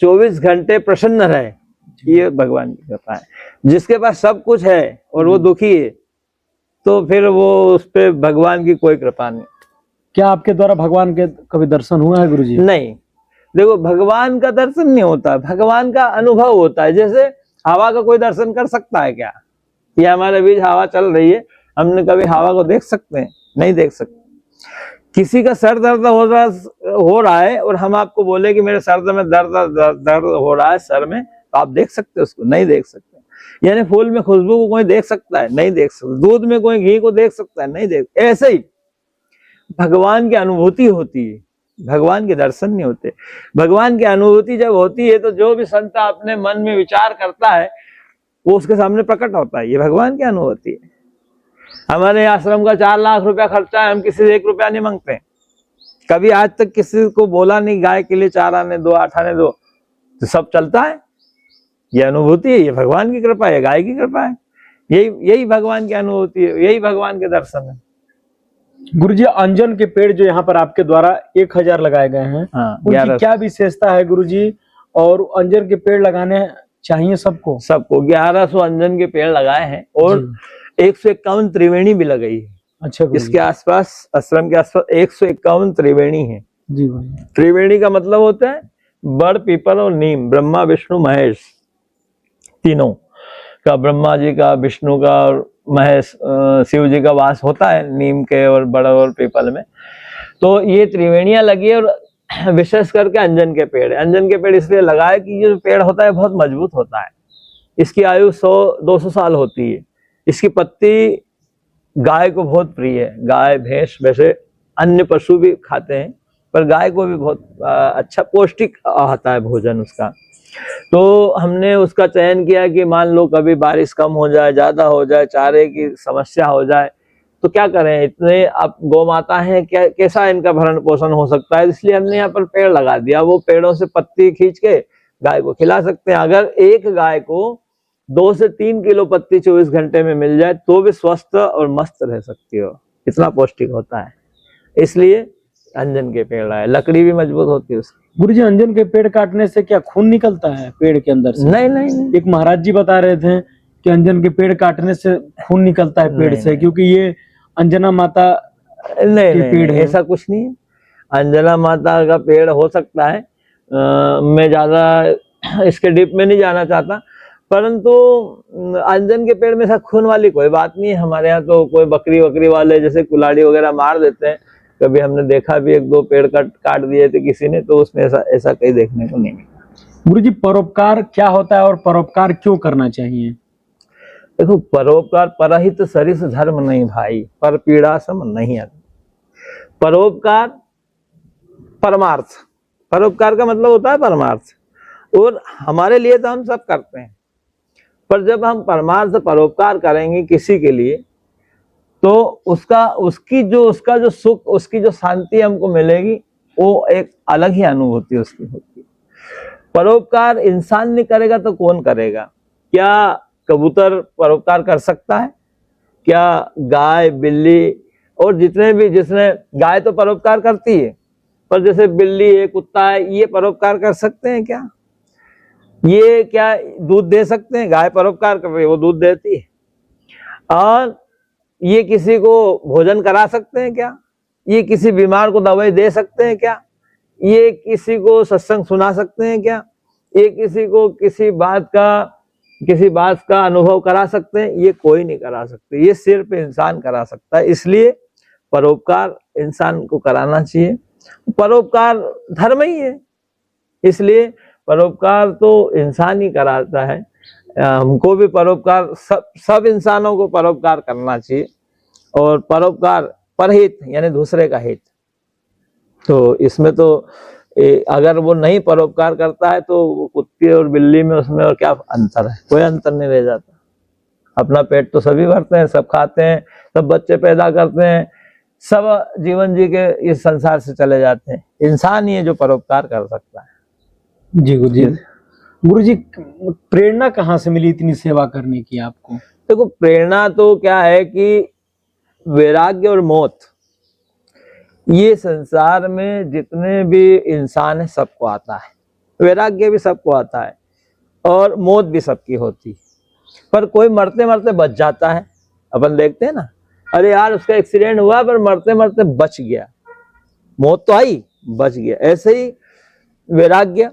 24 घंटे प्रसन्न रहे, ये भगवान की कृपा है। जिसके पास सब कुछ है और वो दुखी है, तो फिर वो उस पे भगवान की कोई कृपा नहीं। क्या आपके द्वारा भगवान के कभी दर्शन हुआ है गुरुजी? नहीं, देखो, भगवान का दर्शन नहीं होता, भगवान का अनुभव होता है। जैसे हवा का कोई दर्शन कर सकता है क्या? ये हमारे बीच हवा चल रही है, हमने कभी हवा को देख सकते हैं? नहीं देख सकते। किसी का सर दर्द हो रहा है और हम आपको बोले कि मेरे सर में दर्द हो रहा है सर में, तो आप देख सकते हो उसको? नहीं देख सकते। यानी फूल में खुशबू को कोई देख सकता है? नहीं देख सकता। दूध में कोई घी को देख सकता है? नहीं देख। ऐसे ही भगवान की अनुभूति होती है, भगवान के दर्शन नहीं होते। भगवान की अनुभूति जब होती है तो जो भी संत अपने मन में विचार करता है वो उसके सामने प्रकट होता है। ये भगवान की अनुभूति है। हमारे आश्रम का 4 लाख रुपया खर्चा है, हम किसी से 1 रुपया नहीं मांगते। कभी आज तक किसी को बोला नहीं गाय के लिए 4 आने दो, 8 आने दो, तो सब चलता है। ये अनुभूति है, ये भगवान की कृपा है, गाय की कृपा है। यही भगवान की अनुभूति है, यही भगवान के दर्शन है। गुरुजी, अंजन के पेड़ जो यहाँ पर आपके द्वारा 1000 लगाए गए हैं, उनकी क्या विशेषता है गुरुजी? और अंजन के पेड़ लगाने चाहिए सबको? 1100 अंजन के पेड़ लगाए हैं और 151 त्रिवेणी भी लगाई है। अच्छा, इसके आसपास, आश्रम के आसपास 151 त्रिवेणी है। जी। त्रिवेणी का मतलब होता है बड़, पीपल और नीम, ब्रह्मा विष्णु महेश तीनों का, ब्रह्मा जी का, विष्णु का और महेश शिव जी का वास होता है नीम के और बड़ और पीपल में। तो ये त्रिवेणियां लगी है। और विशेष करके अंजन के पेड़, अंजन के पेड़ इसलिए लगाए कि ये जो पेड़ होता है बहुत मजबूत होता है। इसकी आयु 100-200 साल होती है। इसकी पत्ती गाय को बहुत प्रिय है। गाय, भैंस, वैसे अन्य पशु भी खाते हैं, पर गाय को भी बहुत अच्छा पौष्टिक आता है भोजन उसका। तो हमने उसका चयन किया कि मान लो कभी बारिश कम हो जाए, ज्यादा हो जाए, चारे की समस्या हो जाए, तो क्या करें, इतने अब गौ माता है, क्या कैसा इनका भरण पोषण हो सकता है, इसलिए हमने यहाँ पर पेड़ लगा दिया। वो पेड़ों से पत्ती खींच के गाय को खिला सकते हैं। अगर एक गाय को 2 से 3 किलो पत्ती 24 घंटे में मिल जाए तो भी स्वस्थ और मस्त रह सकती हो, इतना पौष्टिक होता है। इसलिए अंजन के पेड़ लाए, लकड़ी भी मजबूत होती है उसकी। गुरुजी, अंजन के पेड़ काटने से क्या खून निकलता है पेड़ के अंदर से? नहीं नहीं नहीं, एक महाराज जी बता रहे थे कि अंजन के पेड़ काटने से खून निकलता है पेड़ से, क्योंकि ये अंजना माता नहीं के पेड़ है। ऐसा कुछ नहीं है। अंजना माता का पेड़ हो सकता है, मैं ज्यादा इसके डीप में नहीं जाना चाहता, परंतु अंजन के पेड़ में ऐसा खून वाली कोई बात नहीं है। हमारे यहाँ तो कोई बकरी वकरी वाले जैसे कुल्हाड़ी वगैरह मार देते हैं, कभी हमने देखा भी 1-2 पेड़ काट दिए थे किसी ने, तो उसमें ऐसा कहीं देखने को नहीं मिला। गुरुजी, परोपकार क्या होता है और परोपकार क्यों करना चाहिए? देखो, परोपकार परहित सरिस धर्म नहीं भाई, पर पीड़ा सम नहीं आती। परोपकार परमार्थ, परोपकार का मतलब होता है परमार्थ, और हमारे लिए तो हम सब करते हैं, पर जब हम परमार्थ परोपकार करेंगे किसी के लिए तो उसका जो सुख, उसकी जो शांति हमको मिलेगी, वो एक अलग ही अनुभूति उसकी होती है। परोपकार इंसान नहीं करेगा तो कौन करेगा? क्या कबूतर परोपकार कर सकता है? क्या गाय, बिल्ली और जिसने गाय तो परोपकार करती है, पर जैसे बिल्ली है, कुत्ता है, ये परोपकार कर सकते हैं क्या? ये क्या दूध दे सकते हैं? गाय परोपकार कर रही है, वो दूध देती है। और ये किसी को भोजन करा सकते हैं क्या? ये किसी बीमार को दवाई दे सकते हैं क्या? ये किसी को सत्संग सुना सकते हैं क्या? ये किसी को किसी बात का अनुभव करा सकते हैं? ये कोई नहीं करा सकते, ये सिर्फ इंसान करा सकता है। इसलिए परोपकार इंसान को कराना चाहिए। परोपकार धर्म ही है, इसलिए परोपकार तो इंसान ही कराता है। हमको भी परोपकार, सब इंसानों को परोपकार करना चाहिए। और परोपकार परहित यानी दूसरे का हित, तो इसमें तो अगर वो नहीं परोपकार करता है तो कुत्ते और बिल्ली में उसमें और क्या अंतर है? कोई अंतर नहीं रह जाता। अपना पेट तो सभी भरते हैं, सब खाते हैं, सब बच्चे पैदा करते हैं, सब जीवन जी के इस संसार से चले जाते हैं। इंसान ही है जो परोपकार कर सकता है। जी गुरुजी, प्रेरणा कहाँ से मिली इतनी सेवा करने की आपको? देखो, प्रेरणा तो क्या है कि वैराग्य और मौत, ये संसार में जितने भी इंसान है सबको आता है। वैराग्य भी सबको आता है और मौत भी सबकी होती है, पर कोई मरते मरते बच जाता है। अपन देखते हैं ना, अरे यार उसका एक्सीडेंट हुआ पर मरते मरते बच गया, मौत तो आई, बच गया। ऐसे ही वैराग्य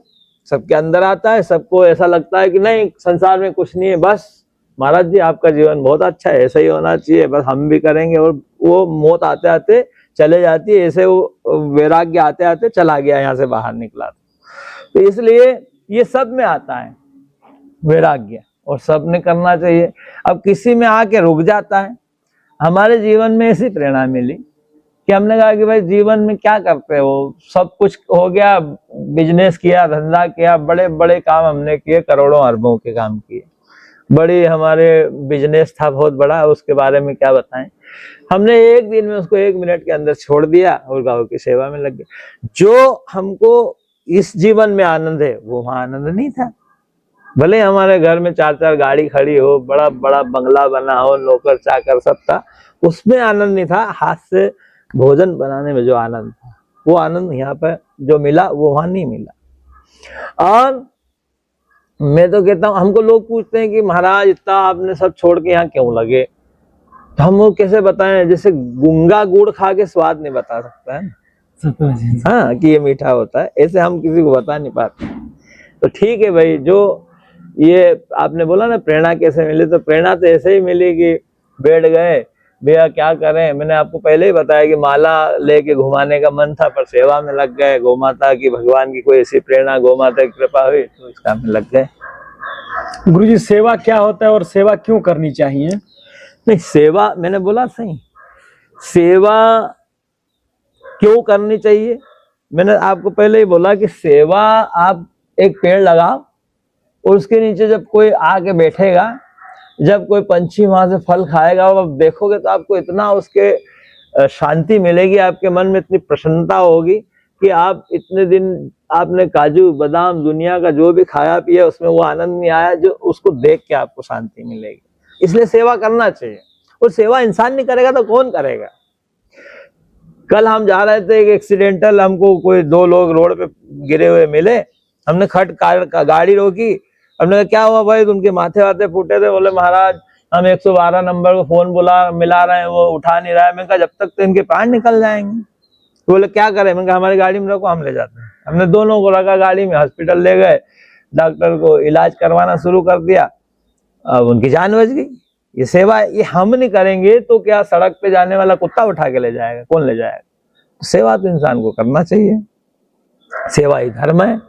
सबके अंदर आता है। सबको ऐसा लगता है कि नहीं, संसार में कुछ नहीं है, बस महाराज जी आपका जीवन बहुत अच्छा है, ऐसा ही होना चाहिए, बस हम भी करेंगे। और वो मौत आते आते चले जाती है, ऐसे वो वैराग्य आते आते चला गया, यहाँ से बाहर निकला। तो इसलिए ये सब में आता है वैराग्य, और सब ने करना चाहिए। अब किसी में आके रुक जाता है। हमारे जीवन में ऐसी प्रेरणा मिली कि हमने कहा कि भाई जीवन में क्या करते हो, सब कुछ हो गया, बिजनेस किया, धंधा किया, बड़े बड़े काम हमने किए, करोड़ों अरबों के काम किए, बड़ी हमारे बिजनेस था बहुत बड़ा, उसके बारे में क्या बताएं। हमने एक दिन में उसको 1 मिनट के अंदर छोड़ दिया और गाँव की सेवा में लग गए। जो हमको इस जीवन में आनंद है वो वहां आनंद नहीं था। भले हमारे घर में 4-4 गाड़ी खड़ी हो, बड़ा बड़ा बंगला बना हो, नौकर चाकर सब था, उसमें आनंद नहीं था। हाथ से भोजन बनाने में जो आनंद था, वो आनंद यहाँ पर जो मिला वो वहां नहीं मिला। और मैं तो कहता हूँ, हमको लोग पूछते हैं कि महाराज इतना आपने सब छोड़ के यहाँ क्यों लगे, तो हम वो कैसे बताएं? जैसे गूंगा गुड़ खा के स्वाद नहीं बता सकता है, हाँ, कि ये मीठा होता है, ऐसे हम किसी को बता नहीं पाते। तो ठीक है भाई, जो ये आपने बोला ना प्रेरणा कैसे मिली, तो प्रेरणा तो ऐसे ही मिली कि बैठ गए, भैया क्या करें। मैंने आपको पहले ही बताया कि माला लेके घुमाने का मन था, पर सेवा में लग गए। गौ माता की, भगवान की कोई ऐसी प्रेरणा, गौ माता की कृपा हुई तो इस काम में लग गए। गुरुजी, सेवा क्या होता है और सेवा क्यों करनी चाहिए? नहीं, सेवा मैंने बोला सही, सेवा क्यों करनी चाहिए। मैंने आपको पहले ही बोला कि सेवा, आप एक पेड़ लगाओ और उसके नीचे जब कोई आके बैठेगा जब कोई पंछी वहां से फल खाएगा, वो आप देखोगे तो आपको इतना उसके शांति मिलेगी, आपके मन में इतनी प्रसन्नता होगी कि आप इतने दिन आपने काजू बादाम दुनिया का जो भी खाया पिया उसमें वो आनंद नहीं आया जो उसको देख के आपको शांति मिलेगी। इसलिए सेवा करना चाहिए, और सेवा इंसान नहीं करेगा तो कौन करेगा। कल हम जा रहे थे, एक एक्सीडेंटल हमको कोई 2 लोग रोड पे गिरे हुए मिले, हमने खट गाड़ी रोकी, हमने कहा क्या हुआ भाई, उनके माथे वाथे फूटे थे। बोले महाराज हम 112 नंबर को फोन मिला रहे हैं, वो उठा नहीं रहा है। मैंने कहा जब तक तो इनके प्राण निकल जाएंगे। तो बोले क्या करें, मैंने कहा हमारी गाड़ी में रखो, हम ले जाते हैं। हमने दोनों को रखा गाड़ी में, हॉस्पिटल ले गए, डॉक्टर को इलाज करवाना शुरू कर दिया, अब उनकी जान बच गई। ये सेवा ये हम नहीं करेंगे तो क्या सड़क पे जाने वाला कुत्ता उठा के ले जाएगा, कौन ले जाएगा। सेवा तो इंसान को करना चाहिए, सेवा ही धर्म है।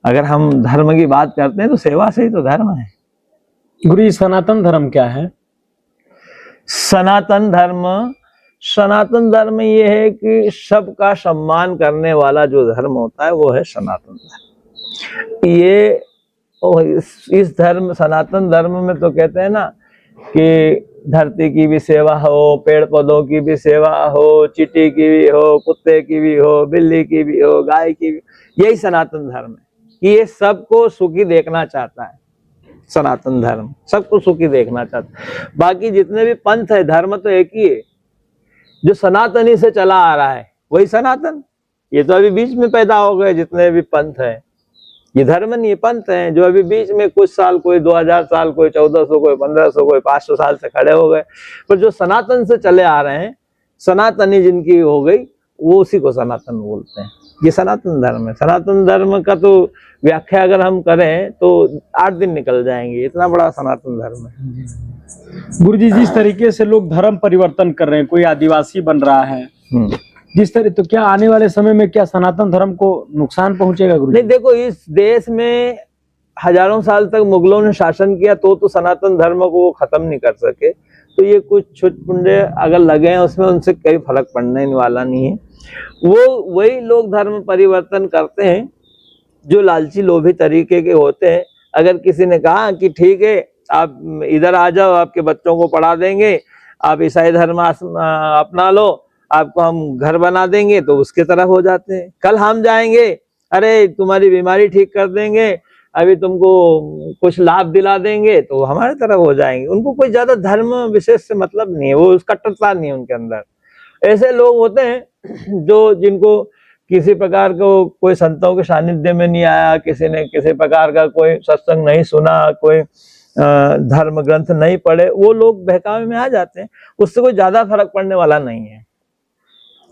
अगर हम धर्म की बात करते हैं तो सेवा से ही तो धर्म है। गुरु जी सनातन धर्म क्या है? सनातन धर्म ये है कि सबका सम्मान करने वाला जो धर्म होता है वो है सनातन धर्म। ये इस धर्म सनातन धर्म में तो कहते हैं ना कि धरती की भी सेवा हो, पेड़ पौधों की भी सेवा हो, चींटी की भी हो, कुत्ते की भी हो, बिल्ली की भी हो, गाय की भी। यही सनातन धर्म है कि ये सबको सुखी देखना चाहता है। सनातन धर्म सबको सुखी देखना चाहता है। बाकी जितने भी पंथ है, धर्म तो एक ही है, जो सनातनी से चला आ रहा है वही सनातन। ये तो अभी बीच में पैदा हो गए जितने भी पंथ है, ये धर्म नहीं, ये पंथ हैं जो अभी बीच में कुछ साल, कोई 2000 साल, कोई 1400, कोई 1500, कोई 500 साल से खड़े हो गए। पर जो सनातन से चले आ रहे हैं, सनातनी जिनकी हो गई, वो उसी को सनातन बोलते हैं। ये सनातन धर्म है। सनातन धर्म का तो व्याख्या अगर हम करें तो 8 दिन निकल जाएंगे, इतना बड़ा सनातन धर्म है। गुरु जी जिस तरीके से लोग धर्म परिवर्तन कर रहे हैं, कोई आदिवासी बन रहा है जिस तरह, तो क्या आने वाले समय में क्या सनातन धर्म को नुकसान पहुंचेगा गुरु जी? नहीं, देखो इस देश में हजारों साल तक मुगलों ने शासन किया तो सनातन धर्म को वो खत्म नहीं कर सके। तो ये कुछ छुटपुंडे अगर लगे हैं उसमें, उनसे कोई फर्क पड़ने वाला नहीं है। वो वही लोग धर्म परिवर्तन करते हैं जो लालची लोभी तरीके के होते हैं। अगर किसी ने कहा कि ठीक है आप इधर आ जाओ, आपके बच्चों को पढ़ा देंगे, आप ईसाई धर्म अपना लो, आपको हम घर बना देंगे, तो उसके तरफ हो जाते हैं। कल हम जाएंगे, अरे तुम्हारी बीमारी ठीक कर देंगे, अभी तुमको कुछ लाभ दिला देंगे, तो हमारे तरफ हो जाएंगे। उनको कोई ज्यादा धर्म विशेष से मतलब नहीं है, वो कट्टरता नहीं है उनके अंदर। ऐसे लोग होते हैं जो जिनको किसी प्रकार को कोई संतों के सानिध्य में नहीं आया, किसी ने किसी प्रकार का कोई सत्संग नहीं सुना, कोई धर्म ग्रंथ नहीं पढ़े, वो लोग बहकावे में आ जाते हैं। उससे कोई ज्यादा फर्क पड़ने वाला नहीं है,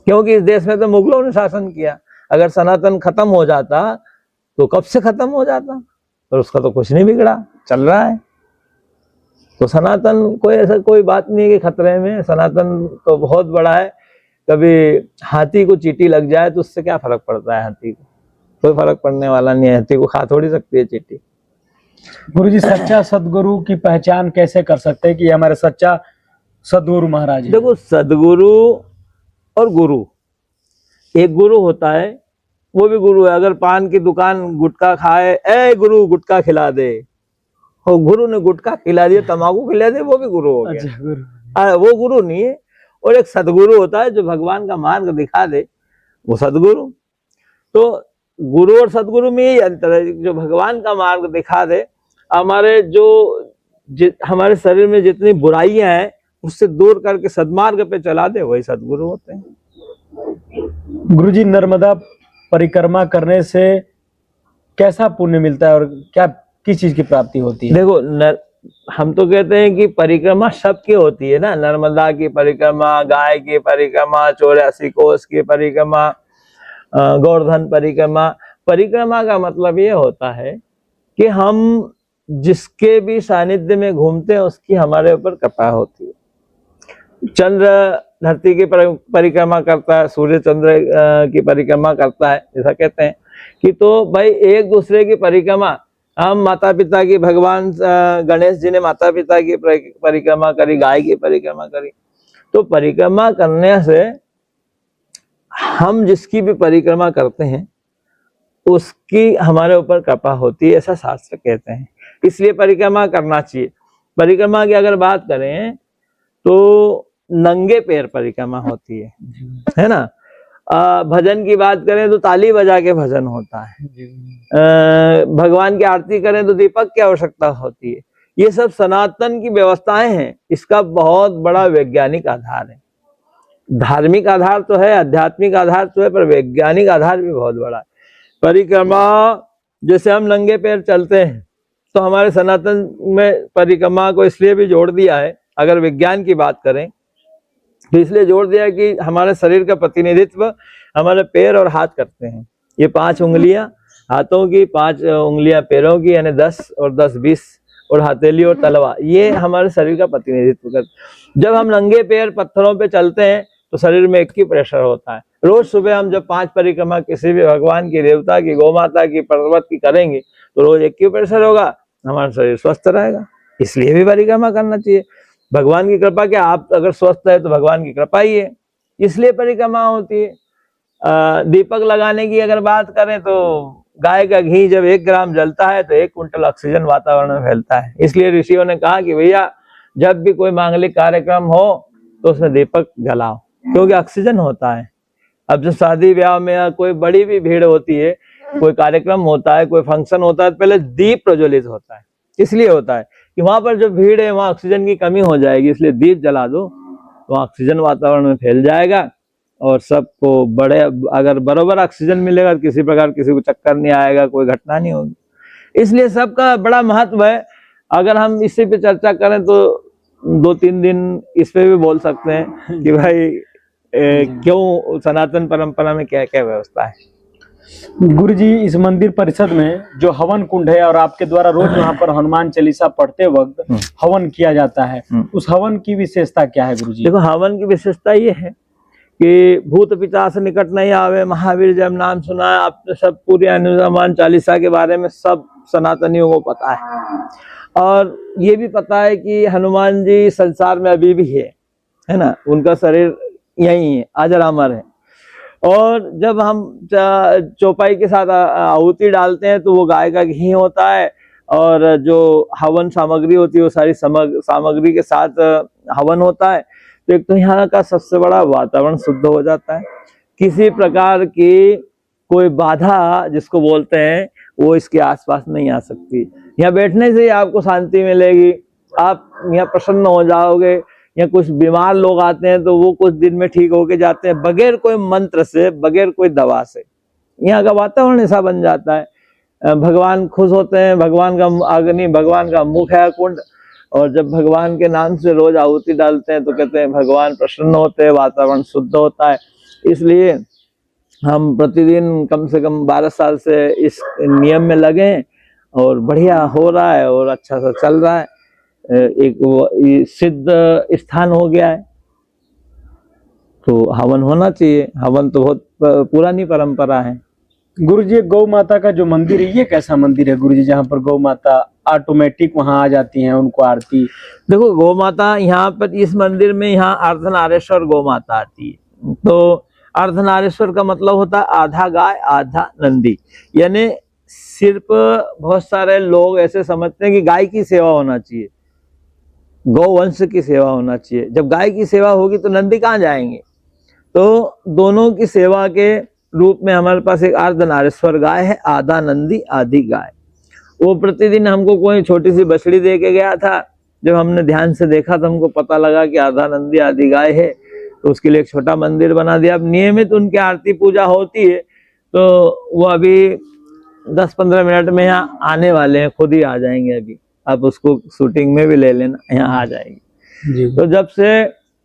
क्योंकि इस देश में तो मुगलों ने शासन किया। अगर सनातन खत्म हो जाता तो कब से खत्म हो जाता, पर उसका तो कुछ नहीं बिगड़ा, चल रहा है। तो सनातन कोई ऐसा कोई बात नहीं है कि खतरे में। सनातन तो बहुत बड़ा है। कभी हाथी को चींटी लग जाए तो उससे क्या फर्क पड़ता है, हाथी को कोई फर्क पड़ने वाला नहीं है। हाथी को खा थोड़ी सकती है चींटी। गुरुजी सच्चा सदगुरु की पहचान कैसे कर सकते हैं कि ये हमारे सच्चा सदगुरु महाराज है? देखो सदगुरु और गुरु, एक गुरु होता है वो भी गुरु है। अगर पान की दुकान गुटखा खाए, ए गुरु गुटखा खिला दे, और गुरु ने गुटखा खिला दिया, तंबाकू खिला दे, वो भी गुरु हो गया। अच्छा गुरु। वो गुरु नहीं है। और एक सदगुरु होता है जो भगवान का मार्ग दिखा दे, वो सदगुरु। तो गुरु और सदगुरु में यही अंतर है, जो भगवान का मार्ग दिखा दे, हमारे हमारे शरीर में जितनी बुराइयां हैं उससे दूर करके सदमार्ग पे चला दे, वही सदगुरु होते हैं। गुरुजी नर्मदा परिक्रमा करने से कैसा पुण्य मिलता है और क्या किस चीज की प्राप्ति होती है? देखो हम तो कहते हैं कि परिक्रमा सबकी होती है ना, नर्मदा की परिक्रमा, गाय की परिक्रमा, 84 कोस की परिक्रमा, गोवर्धन परिक्रमा। परिक्रमा का मतलब ये होता है कि हम जिसके भी सानिध्य में घूमते हैं उसकी हमारे ऊपर कृपा होती है। चंद्र धरती की परिक्रमा करता है, सूर्य चंद्र की परिक्रमा करता है, ऐसा कहते हैं कि तो भाई एक दूसरे की परिक्रमा, हम माता पिता की, भगवान गणेश जी ने माता पिता की परिक्रमा करी, गाय की परिक्रमा करी। तो परिक्रमा करने से हम जिसकी भी परिक्रमा करते हैं उसकी हमारे ऊपर कृपा होती है, ऐसा शास्त्र कहते हैं। इसलिए परिक्रमा करना चाहिए। परिक्रमा की अगर बात करें तो नंगे पैर परिक्रमा होती है ना। भजन की बात करें तो ताली बजा के भजन होता है। भगवान की आरती करें तो दीपक की आवश्यकता होती है। ये सब सनातन की व्यवस्थाएं हैं। इसका बहुत बड़ा वैज्ञानिक आधार है। धार्मिक आधार तो है, आध्यात्मिक आधार तो है, पर वैज्ञानिक आधार भी बहुत बड़ा है। परिक्रमा जैसे हम नंगे पैर चलते हैं तो हमारे सनातन में परिक्रमा को इसलिए भी जोड़ दिया है, अगर विज्ञान की बात करें तो इसलिए जोड़ दिया है कि हमारे शरीर का प्रतिनिधित्व हमारे पैर और हाथ करते हैं। ये 5 उंगलियां हाथों की, 5 उंगलियां पैरों की, यानी 10 और 10 20, और हथेली और तलवा, ये हमारे शरीर का प्रतिनिधित्व करते। जब हम नंगे पैर पत्थरों पे चलते हैं तो शरीर में एक ही प्रेशर होता है। रोज सुबह हम जब 5 परिक्रमा किसी भी भगवान की, देवता की, गौ माता की, पर्वत की करेंगे तो रोज एक ही प्रेशर होगा, हमारा शरीर स्वस्थ रहेगा। इसलिए भी परिक्रमा करना चाहिए। भगवान की कृपा, क्या आप अगर स्वस्थ है तो भगवान की कृपा ही है, इसलिए परिक्रमा होती है। दीपक लगाने की अगर बात करें तो गाय का घी जब 1 ग्राम जलता है तो 1 कुंटल ऑक्सीजन वातावरण में फैलता है। इसलिए ऋषियों ने कहा कि भैया जब भी कोई मांगलिक कार्यक्रम हो तो उसमें दीपक जलाओ, क्योंकि ऑक्सीजन होता है। अब जो शादी ब्याह में या कोई बड़ी भी भीड़ होती है, कोई कार्यक्रम होता है, कोई फंक्शन होता है, तो पहले दीप प्रज्वलित होता है। इसलिए होता है कि वहां पर जो भीड़ है वहां ऑक्सीजन की कमी हो जाएगी, इसलिए दीप जला दो तो ऑक्सीजन वातावरण में फैल जाएगा और सबको बड़े, अगर बराबर ऑक्सीजन मिलेगा तो किसी प्रकार किसी को चक्कर नहीं आएगा, कोई घटना नहीं होगी। इसलिए सबका बड़ा महत्व है। अगर हम इसी पे चर्चा करें तो 2-3 दिन इस पे भी बोल सकते हैं कि भाई क्यों सनातन परंपरा में क्या क्या व्यवस्था है। गुरुजी, इस मंदिर परिसर में जो हवन कुंड है और आपके द्वारा रोज वहाँ पर हनुमान चालीसा पढ़ते वक्त हवन किया जाता है, उस हवन की विशेषता क्या है गुरुजी? देखो, हवन की विशेषता ये है कि भूत पिशाच निकट नहीं आवे, महावीर जब नाम सुना है। आपने सब पूरे हनुमान चालीसा के बारे में सब सनातनियों को पता है, और ये भी पता है कि हनुमान जी संसार में अभी भी है ना, उनका शरीर यही है, अजर अमर है। और जब हम चौपाई के साथ आहुति डालते हैं तो वो गाय का घी होता है, और जो हवन सामग्री होती है वो सारी सामग्री के साथ हवन होता है। तो एक तो यहाँ का सबसे बड़ा वातावरण शुद्ध हो जाता है, किसी प्रकार की कोई बाधा जिसको बोलते हैं वो इसके आसपास नहीं आ सकती। यहाँ बैठने से ही आपको शांति मिलेगी, आप यहाँ प्रसन्न हो जाओगे। या कुछ बीमार लोग आते हैं तो वो कुछ दिन में ठीक होके जाते हैं, बगैर कोई मंत्र से, बगैर कोई दवा से। यहाँ का वातावरण ऐसा बन जाता है। भगवान खुश होते हैं, भगवान का अग्नि, भगवान का मुख है कुंड, और जब भगवान के नाम से रोज आहुति डालते हैं तो कहते हैं भगवान प्रसन्न होते हैं, वातावरण शुद्ध होता है। इसलिए हम प्रतिदिन कम से कम 12 साल से इस नियम में लगे हैं और बढ़िया हो रहा है और अच्छा सा चल रहा है। एक सिद्ध स्थान हो गया है तो हवन होना चाहिए। हवन तो बहुत पुरानी परंपरा है। गुरुजी, गौ माता का जो मंदिर है ये कैसा मंदिर है गुरुजी, जहाँ पर गौ माता ऑटोमेटिक वहां आ जाती हैं, उनको आरती? देखो, गौ माता यहाँ पर इस मंदिर में यहाँ अर्धनारेश्वर गौ माता आती है। तो अर्धनारेश्वर का मतलब होता है आधा गाय आधा नंदी, यानी सिर्फ बहुत सारे लोग ऐसे समझते हैं कि गाय की सेवा होना चाहिए, गौवंश की सेवा होना चाहिए। जब गाय की सेवा होगी तो नंदी कहाँ जाएंगे? तो दोनों की सेवा के रूप में हमारे पास एक अर्धनारेश्वर गाय है, आधा नंदी आधी गाय। वो प्रतिदिन हमको कोई छोटी सी बछड़ी दे के गया था। जब हमने ध्यान से देखा तो हमको पता लगा कि आधा नंदी आधी गाय है, तो उसके लिए एक छोटा मंदिर बना दिया। अब नियमित उनकी आरती पूजा होती है, तो वो अभी 10-15 मिनट में यहाँ आने वाले हैं, खुद ही आ जाएंगे। अभी आप उसको शूटिंग में भी ले लेना, यहाँ आ जाएगी। तो जब से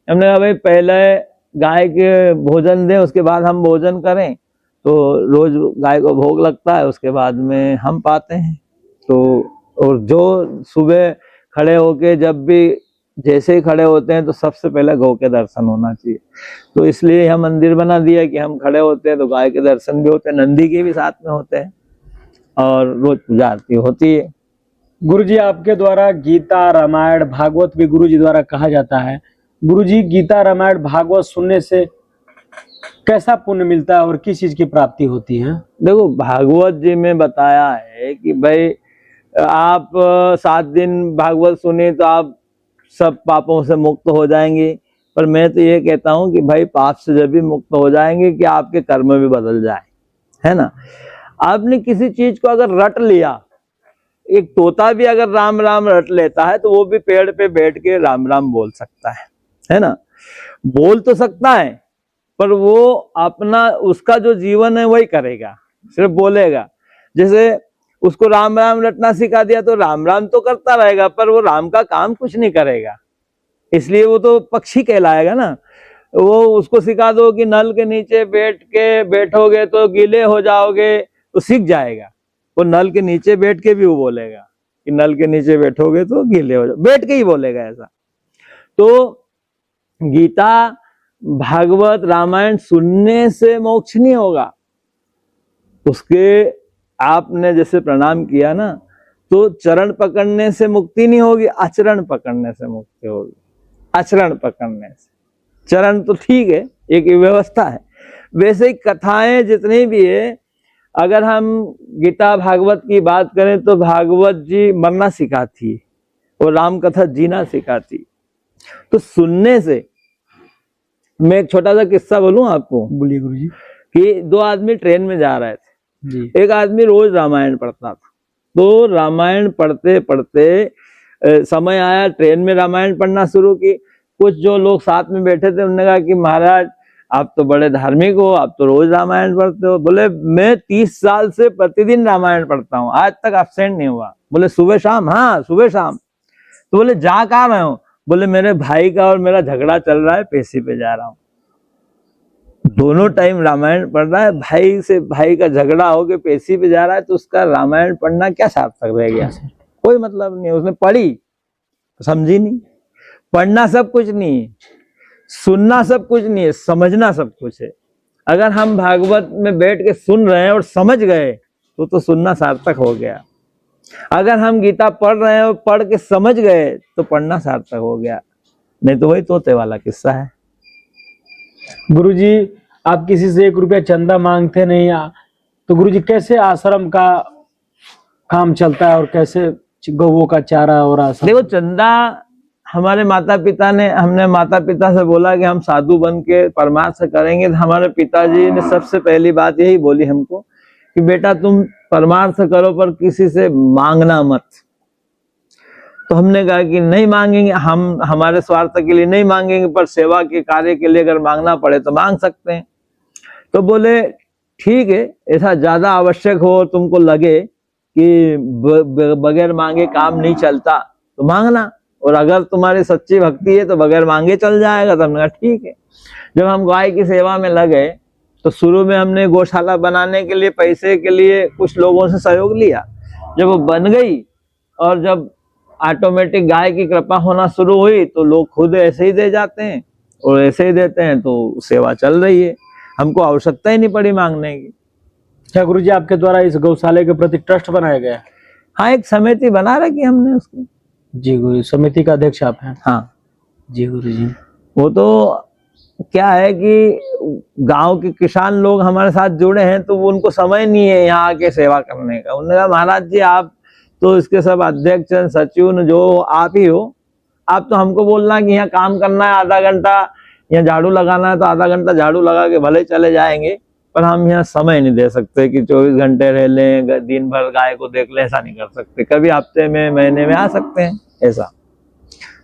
हमने कहा भाई पहले गाय के भोजन दें, उसके बाद हम भोजन करें, तो रोज गाय को भोग लगता है, उसके बाद में हम पाते हैं। तो और जो सुबह खड़े होके जब भी जैसे ही खड़े होते हैं तो सबसे पहले गौ के दर्शन होना चाहिए। तो इसलिए यह मंदिर बना दिया कि हम खड़े होते हैं तो गाय के दर्शन भी होते हैं, नंदी के भी साथ में होते हैं, और रोज पूजा आरती होती है। गुरुजी, आपके द्वारा गीता, रामायण, भागवत भी गुरुजी द्वारा कहा जाता है। गुरुजी, गीता, रामायण, भागवत सुनने से कैसा पुण्य मिलता है और किस चीज की प्राप्ति होती है? देखो, भागवत जी में बताया है कि भाई आप 7 दिन भागवत सुने तो आप सब पापों से मुक्त हो जाएंगे। पर मैं तो ये कहता हूँ कि भाई पाप से जब भी मुक्त हो जाएंगे कि आपके कर्म भी बदल जाए, है ना। आपने किसी चीज को अगर रट लिया, एक तोता भी अगर राम राम रट लेता है तो वो भी पेड़ पे बैठ के राम राम बोल सकता है ना। बोल तो सकता है पर वो अपना उसका जो जीवन है वही करेगा, सिर्फ बोलेगा। जैसे उसको राम राम रटना सिखा दिया तो राम राम तो करता रहेगा पर वो राम का काम कुछ नहीं करेगा, इसलिए वो तो पक्षी कहलाएगा ना। वो उसको सिखा दो कि नल के नीचे बैठ के बैठोगे तो गीले हो जाओगे, तो सीख जाएगा। वो नल के नीचे बैठ के भी वो बोलेगा कि नल के नीचे बैठोगे तो गीले हो जाओ, बैठ के ही बोलेगा ऐसा। तो गीता, भागवत, रामायण सुनने से मोक्ष नहीं होगा, उसके आपने जैसे प्रणाम किया ना, तो चरण पकड़ने से मुक्ति नहीं होगी, आचरण पकड़ने से मुक्ति होगी। आचरण पकड़ने से, चरण तो ठीक है, एक व्यवस्था है। वैसे ही कथाएं जितनी भी है, अगर हम गीता भागवत की बात करें तो भागवत जी मरना सिखाती और राम कथा जीना सिखाती। तो सुनने से, मैं एक छोटा सा किस्सा बोलूं आपको। बोलिए गुरुजी। कि 2 आदमी ट्रेन में जा रहे थे जी। एक आदमी रोज रामायण पढ़ता था, तो रामायण पढ़ते पढ़ते समय आया, ट्रेन में रामायण पढ़ना शुरू की। कुछ जो लोग साथ में बैठे थे उन्होंने कहा कि महाराज आप तो बड़े धार्मिक हो, आप तो रोज रामायण पढ़ते हो। बोले मैं 30 साल से प्रतिदिन रामायण पढ़ता हूँ, आज तक एब्सेंट नहीं हुआ। बोले सुबह शाम? हाँ सुबह शाम। तो बोले जा कहाँ रहे हो? बोले मेरे भाई का और मेरा झगड़ा चल रहा है, पेशी पे जा रहा हूँ। दोनों टाइम रामायण पढ़ रहा है, भाई से भाई का झगड़ा हो के पेशी पे जा रहा है, तो उसका रामायण पढ़ना क्या सार्थक रह गया? कोई मतलब नहीं। उसने पढ़ी तो समझी नहीं। पढ़ना सब कुछ नहीं है, सुनना सब कुछ नहीं है, समझना सब कुछ है। अगर हम भागवत में बैठ के सुन रहे हैं और समझ गए तो सुनना सार्थक हो गया। अगर हम गीता पढ़ रहे हैं और पढ़ के समझ गए तो पढ़ना सार्थक हो गया, नहीं तो वही तोते वाला किस्सा है। गुरुजी, आप किसी से 1 रुपया चंदा मांगते नहीं, तो गुरुजी कैसे आश्रम का काम चलता है और कैसे गौओं का चारा और आश्रम? देखो, चंदा हमारे माता पिता ने, हमने माता पिता से बोला कि हम साधु बन के परमार्थ करेंगे, तो हमारे पिताजी ने सबसे पहली बात यही बोली हमको कि बेटा तुम परमार्थ करो पर किसी से मांगना मत। तो हमने कहा कि नहीं मांगेंगे, हम हमारे स्वार्थ के लिए नहीं मांगेंगे, पर सेवा के कार्य के लिए अगर मांगना पड़े तो मांग सकते हैं। तो बोले ठीक है, ऐसा ज्यादा आवश्यक हो, तुमको लगे कि बगैर मांगे काम नहीं चलता तो मांगना, और अगर तुम्हारी सच्ची भक्ति है तो बगैर मांगे चल जाएगा। तो हमने कहा ठीक है। जब हम गाय की सेवा में लगे तो शुरू में हमने गौशाला बनाने के लिए पैसे के लिए कुछ लोगों से सहयोग लिया। जब वो बन गई और जब ऑटोमेटिक गाय की कृपा होना शुरू हुई तो लोग खुद ऐसे ही दे जाते हैं, और ऐसे ही देते हैं तो सेवा चल रही है, हमको आवश्यकता ही नहीं पड़ी मांगने की। क्या गुरुजी आपके द्वारा इस गौशाले के प्रति ट्रस्ट बनाया गया? हाँ, एक समिति बना रखी हमने उसकी। जी गुरु, समिति का अध्यक्ष आप हैं? हाँ जी गुरुजी। वो तो क्या है कि गांव के किसान लोग हमारे साथ जुड़े हैं, तो वो उनको समय नहीं है यहाँ आके सेवा करने का। उन्होंने कहा महाराज जी आप तो इसके सब अध्यक्ष सचिव जो आप ही हो, आप तो हमको बोलना कि यहाँ काम करना है आधा घंटा, यहाँ झाड़ू लगाना है तो आधा घंटा झाड़ू लगा के भले चले जाएंगे, पर हम यहाँ समय नहीं दे सकते कि 24 घंटे रह लें, दिन भर गाय को देख लें, ऐसा नहीं कर सकते। कभी हफ्ते में महीने में आ सकते हैं ऐसा।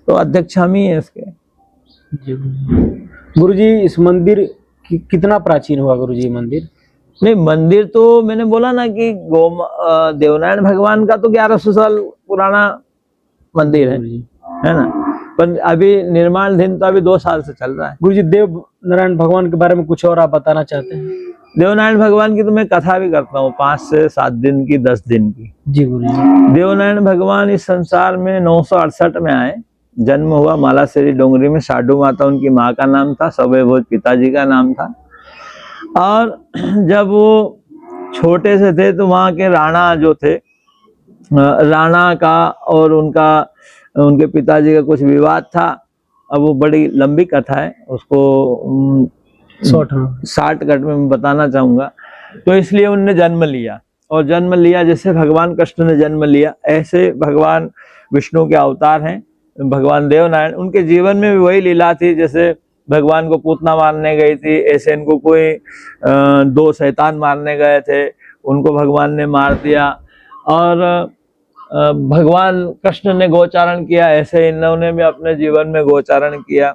तो अध्यक्ष हम ही है इसके। जी गुरुजी, इस मंदिर कितना प्राचीन हुआ गुरुजी मंदिर? नहीं, मंदिर तो मैंने बोला ना कि देवनारायण भगवान का तो 1100 साल पुराना मंदिर है ना। पर अभी निर्माणाधीन तो अभी 2 साल से चल रहा है। गुरुजी, देव नारायण भगवान के बारे में कुछ और आप बताना चाहते हैं? देवनारायण भगवान की तो मैं कथा भी करता हूँ, 5 से 7 दिन की, 10 दिन की। जी गुरुजी। देवनारायण भगवान इस संसार में 968 में आए। जन्म हुआ मालाश्री डोंगरी में, साडू माता उनकी माँ का नाम था, सवय भोज पिताजी का नाम था। और जब वो छोटे से थे तो वहाँ के राणा जो थे, राणा का और उनके पिताजी का कुछ विवाद था। अब वो बड़ी लंबी कथा है, उसको शॉर्टकट में बताना चाहूंगा। तो इसलिए उनने जन्म लिया और जन्म लिया, जैसे भगवान कृष्ण ने जन्म लिया, ऐसे भगवान विष्णु के अवतार हैं भगवान देवनारायण। उनके जीवन में भी वही लीला थी, जैसे भगवान को पूतना मारने गई थी, ऐसे इनको कोई 2 शैतान मारने गए थे, उनको भगवान ने मार दिया। और भगवान कृष्ण ने गोचारण किया, ऐसे इन्होंने भी अपने जीवन में गोचारण किया।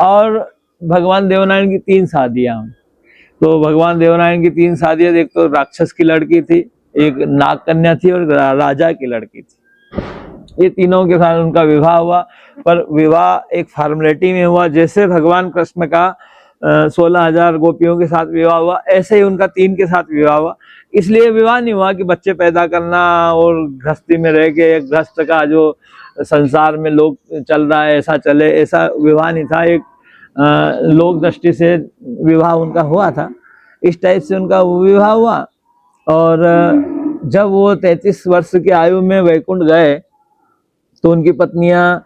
और भगवान देवनारायण की 3 शादियां। तो भगवान देवनारायण की 3 शादियां, एक तो राक्षस की लड़की थी, एक नाग कन्या थी और राजा की लड़की थी। ये तीनों के साथ उनका विवाह हुआ, पर विवाह एक फॉर्मेलिटी में हुआ। जैसे भगवान कृष्ण का 16,000 गोपियों के साथ विवाह हुआ, ऐसे ही उनका 3 के साथ विवाह हुआ। इसलिए विवाह नहीं हुआ कि बच्चे पैदा करना और गृहस्थी में रह के एक गृहस्थ का जो संसार में लोग चल रहा है ऐसा चले, ऐसा विवाह नहीं था। एक लोक दृष्टि से विवाह उनका हुआ था, इस टाइप से उनका विवाह हुआ। और जब वो 33 वर्ष की आयु में वैकुंठ गए, तो उनकी पत्नियां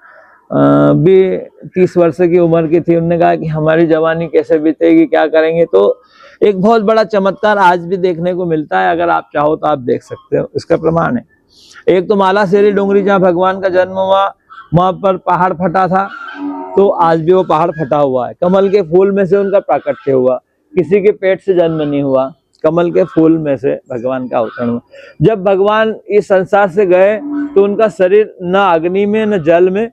भी 30 वर्ष की उम्र की थी। उन्होंने कहा कि हमारी जवानी कैसे बीतेगी, क्या करेंगे। तो एक बहुत बड़ा चमत्कार आज भी देखने को मिलता है, अगर आप चाहो तो आप देख सकते हो, इसका प्रमाण है। एक तो मालासेरी डोंगरी, जहाँ भगवान का जन्म हुआ, वहां पर पहाड़ फटा था, तो आज भी वो पहाड़ फटा हुआ है। कमल के फूल में से उनका प्राकट्य हुआ, किसी के पेट से जन्म नहीं हुआ, कमल के फूल में से भगवान का अवतरण हुआ। जब भगवान इस संसार से गए, तो उनका शरीर न अग्नि में न जल में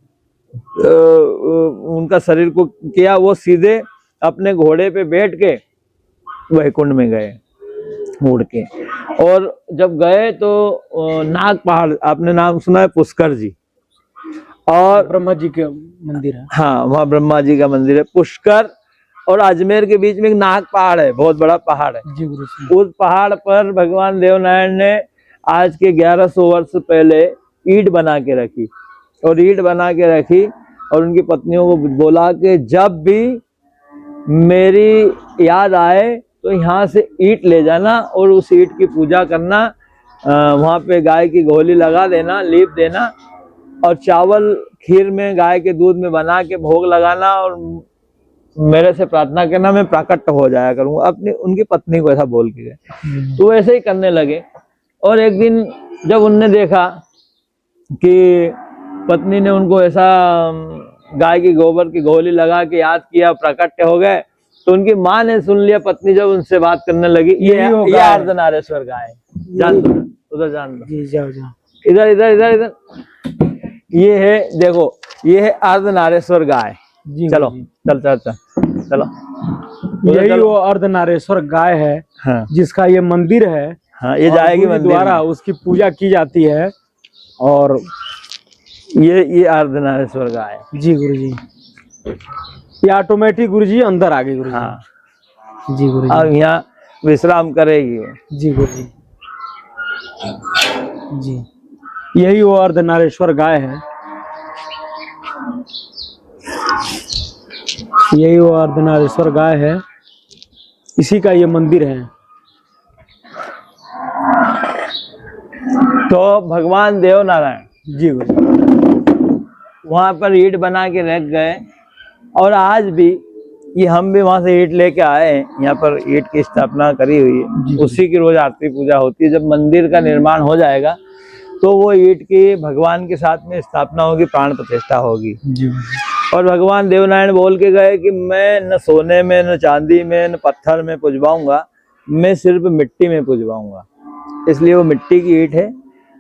उनका शरीर को किया, वो सीधे अपने घोड़े पे बैठ के वैकुंठ में गए उड़ के। और जब गए तो नाग पहाड़, आपने नाम सुना है, पुष्कर जी, और ब्रह्मा जी के मंदिर है। हाँ, वहाँ ब्रह्मा जी का मंदिर है। पुष्कर और अजमेर के बीच में एक नाग पहाड़ है, बहुत बड़ा पहाड़ है जी गुरु जी। उस पहाड़ पर भगवान देवनारायण ने आज के 1100 वर्ष पहले ईंट बना के रखी, और ईंट बना के रखी और उनकी पत्नियों को बोला कि जब भी मेरी याद आए तो यहाँ से ईंट ले जाना और उस ईंट की पूजा करना, वहाँ पे गाय की घोली लगा देना, लीप देना, और चावल खीर में गाय के दूध में बना के भोग लगाना, और मेरे से प्रार्थना करना, मैं प्राकट्य हो जाया करूँगा। अपनी उनकी पत्नी को ऐसा बोल के गए। तो वैसे ही करने लगे। और एक दिन जब उनने देखा कि पत्नी ने उनको ऐसा गाय की गोबर की घोली लगा के याद किया, प्राकट्य हो गए, तो उनकी माँ ने सुन लिया। पत्नी जब उनसे बात करने लगी, ये अर्धनारेश्वर गाय, जान दो उधर, जान दो, जाओ जाओ, इधर इधर इधर इधर, ये है, देखो, ये है अर्धनारेश्वर गाय। चलो चल चल चल चलो, यही वो अर्धनारेश्वर गाय है। हाँ, जिसका ये मंदिर है। हाँ, ये जाएगी मंदिर द्वारा उसकी पूजा की जाती है। और ये अर्धनारेश्वर गाय। जी गुरु जी, ये ऑटोमेटिक गुरु जी अंदर आ गई गुरु जी। हाँ जी गुरु जी, अब यहाँ विश्राम करेगी वो। जी गुरु जी। जी, यही वो अर्धनारेश्वर गाय है। यही वो अर्धनारेश्वर गाय है, इसी का ये मंदिर है। तो भगवान देवनारायण जी गुरु, वहां पर ईंट बना के रख गए, और आज भी ये हम भी वहां से ईंट लेके आए हैं, यहाँ पर ईंट की स्थापना करी हुई है। उसी की रोज आरती पूजा होती है। जब मंदिर का निर्माण हो जाएगा तो वो ईंट की भगवान के साथ में स्थापना होगी, प्राण प्रतिष्ठा होगी। जी। और भगवान देवनारायण बोल के गए कि मैं न सोने में, न चांदी में, न पत्थर में पुजवाऊंगा, मैं सिर्फ मिट्टी में पुजवाऊंगा। इसलिए वो मिट्टी की ईंट है,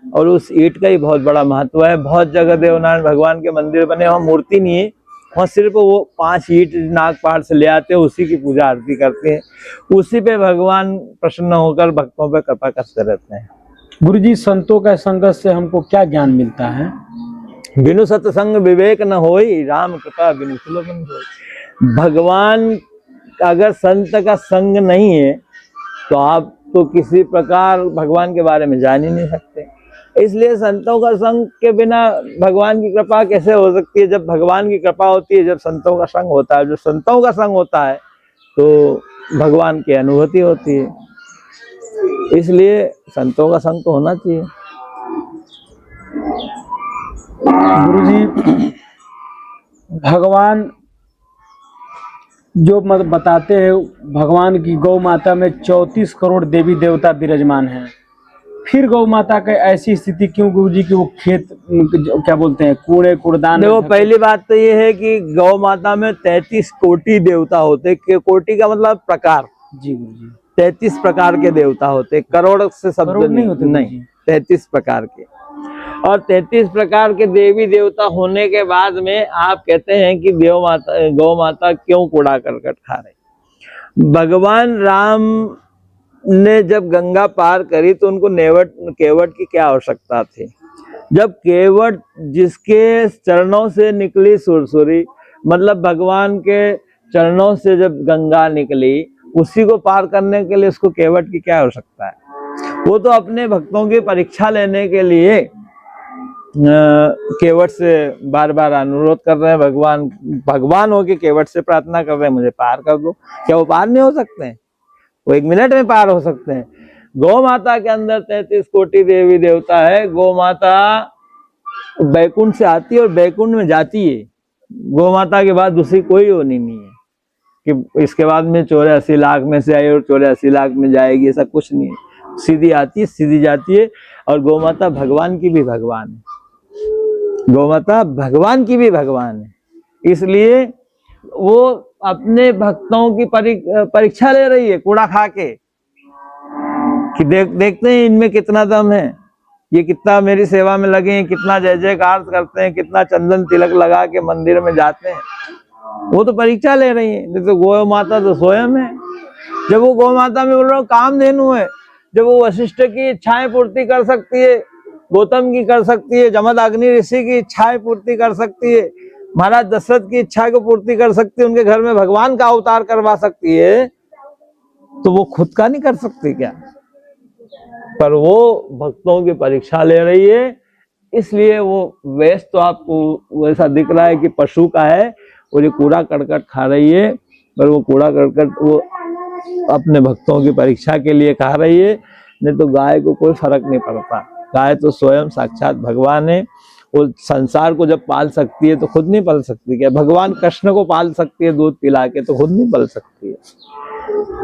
और उस ईंट का ही बहुत बड़ा महत्व है। बहुत जगह देवनारायण भगवान के मंदिर बने, वहाँ मूर्ति नहीं है, वहाँ सिर्फ वो 5 ईंट नाग पहाड़ से ले आते हैं, उसी की पूजा आरती करते हैं। उसी पे भगवान प्रसन्न होकर भक्तों पे कृपा करते रहते हैं। गुरु जी, संतों का संगत से हमको क्या ज्ञान मिलता है? बिनु सत्संग विवेक न होई, राम कृपा बिनु सुलभ न होई। भगवान अगर संत का संग नहीं है तो आप तो किसी प्रकार भगवान के बारे में जान ही नहीं सकते। इसलिए संतों का संग के बिना भगवान की कृपा कैसे हो सकती है? जब भगवान की कृपा होती है, जब संतों का संग होता है। जो संतों का संग होता है तो भगवान की अनुभूति होती है। इसलिए संतों का संग तो होना चाहिए। गुरुजी, भगवान जो मत बताते हैं, भगवान की गौ माता में 34 करोड़ देवी देवता विराजमान हैं। फिर गौ माता का ऐसी स्थिति क्यों गुरुजी कि वो खेत क्या बोलते हैं कूड़े कूड़दान। देखो पहली बात तो ये है कि गौ माता में 33 कोटि देवता होते। कोटि का मतलब प्रकार। जी गुरुजी। 33 प्रकार के देवता होते, करोड़ से शब्द करोड़ नहीं होते नहीं, 33 प्रकार के। और 33 प्रकार के देवी देवता होने के बाद में आप कहते हैं कि गौ माता क्यों कूड़ा करकट खा रही। भगवान राम ने जब गंगा पार करी तो उनको केवट की क्या आवश्यकता थी। जब केवट जिसके चरणों से निकली सुरसुरी, मतलब भगवान के चरणों से जब गंगा निकली, उसी को पार करने के लिए उसको केवट की क्या आवश्यकता है। वो तो अपने भक्तों की परीक्षा लेने के लिए केवट से बार बार अनुरोध कर रहे हैं। भगवान हो के केवट से प्रार्थना कर रहे हैं मुझे पार कर दो। क्या वो पार नहीं हो सकते हैं? वो 1 मिनट में पार हो सकते हैं। गौ माता के अंदर 33 कोटि देवी देवता है। गौ माता बैकुंठ से आती है और बैकुंठ में जाती है। गौ माता के बाद दूसरी कोई होनी नहीं है कि इसके बाद में 84 लाख में से आई और 84 लाख में जाएगी, ऐसा कुछ नहीं है। सीधी आती है, सीधी जाती है। और गौ माता भगवान की भी भगवान है। गौ माता भगवान की भी भगवान है। इसलिए वो अपने भक्तों की परीक्षा ले रही है कूड़ा खा के कि देखते हैं इनमें कितना दम है, ये कितना मेरी सेवा में लगे हैं, कितना जय जयकार करते हैं, कितना चंदन तिलक लगा के मंदिर में जाते हैं। वो तो परीक्षा ले रही है। तो गौ माता तो स्वयं है। जब वो गौ माता में बोल रहा हूँ कामधेनु है, जब वो वशिष्ठ की इच्छाएं पूर्ति कर सकती है, गौतम की कर सकती है, जमदग्नि ऋषि की इच्छाएं पूर्ति कर सकती है, महाराज दशरथ की इच्छा को पूर्ति कर सकती है, उनके घर में भगवान का अवतार करवा सकती है, तो वो खुद का नहीं कर सकती क्या? पर वो भक्तों की परीक्षा ले रही है। इसलिए वो वेश तो आपको वैसा दिख रहा है कि पशु का है, और ये कूड़ा करकट खा रही है। पर वो कूड़ा करकट वो अपने भक्तों की परीक्षा के लिए खा रही है। नहीं तो गाय को कोई फर्क नहीं पड़ता। गाय तो स्वयं साक्षात भगवान है। वो संसार को जब पाल सकती है तो खुद नहीं पाल सकती क्या? भगवान कृष्ण को पाल सकती है दूध पिला के, तो खुद नहीं पाल सकती है।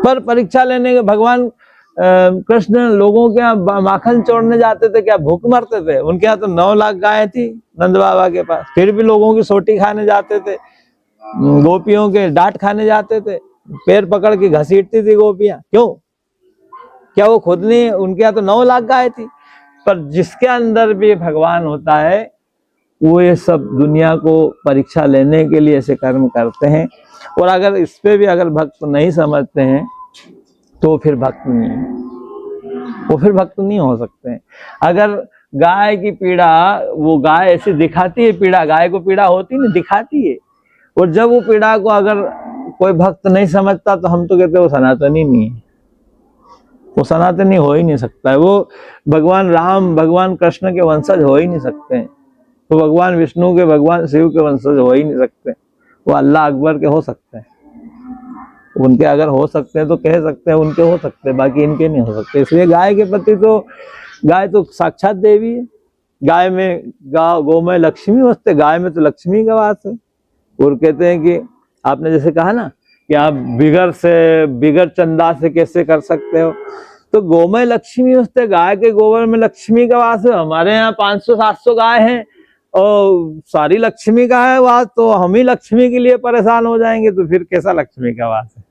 पर परीक्षा लेने के भगवान कृष्ण लोगों के यहाँ माखन चोरने जाते थे, क्या भूख मरते थे? उनके यहाँ तो 9 लाख गायें थी नंद बाबा के पास, फिर भी लोगों की सोटी खाने जाते थे, गोपियों के डांट खाने जाते थे, पैर पकड़ के घसीटती थी गोपियां। क्यों? क्या वो खुद नहीं? उनके यहाँ तो 9 लाख गाय थी। पर जिसके अंदर भी भगवान होता है वो ये सब दुनिया को परीक्षा लेने के लिए ऐसे कर्म करते हैं। और अगर इस पे भी अगर भक्त नहीं समझते हैं तो फिर भक्त नहीं है, वो फिर भक्त नहीं हो सकते हैं। अगर गाय की पीड़ा, वो गाय ऐसी दिखाती है पीड़ा, गाय को पीड़ा होती नहीं, दिखाती है। और जब वो पीड़ा को अगर कोई भक्त नहीं समझता तो हम तो कहते हैं वो सनातनी नहीं है, वो सनातनी हो ही नहीं सकता है। वो भगवान राम भगवान कृष्ण के वंशज हो ही नहीं सकते हैं। वो भगवान विष्णु के, भगवान शिव के वंशज हो ही नहीं सकते। वो अल्लाह अकबर के हो सकते हैं, उनके अगर हो सकते हैं तो कह सकते हैं उनके हो सकते हैं, बाकी इनके नहीं हो सकते। इसलिए गाय के प्रति तो, गाय तो साक्षात देवी है। गाय में गौ में लक्ष्मी वसते, गाय में तो लक्ष्मी का वास है। और कहते हैं कि आपने जैसे कहा ना कि आप बिगर चंदा से कैसे कर सकते हो, तो गौ में लक्ष्मी वसते, गाय के गोबर में लक्ष्मी का वास है। हमारे यहाँ 500-700 गाय हैं और सारी लक्ष्मी का है वास, तो हम ही लक्ष्मी के लिए परेशान हो जाएंगे, तो फिर कैसा लक्ष्मी का वास है?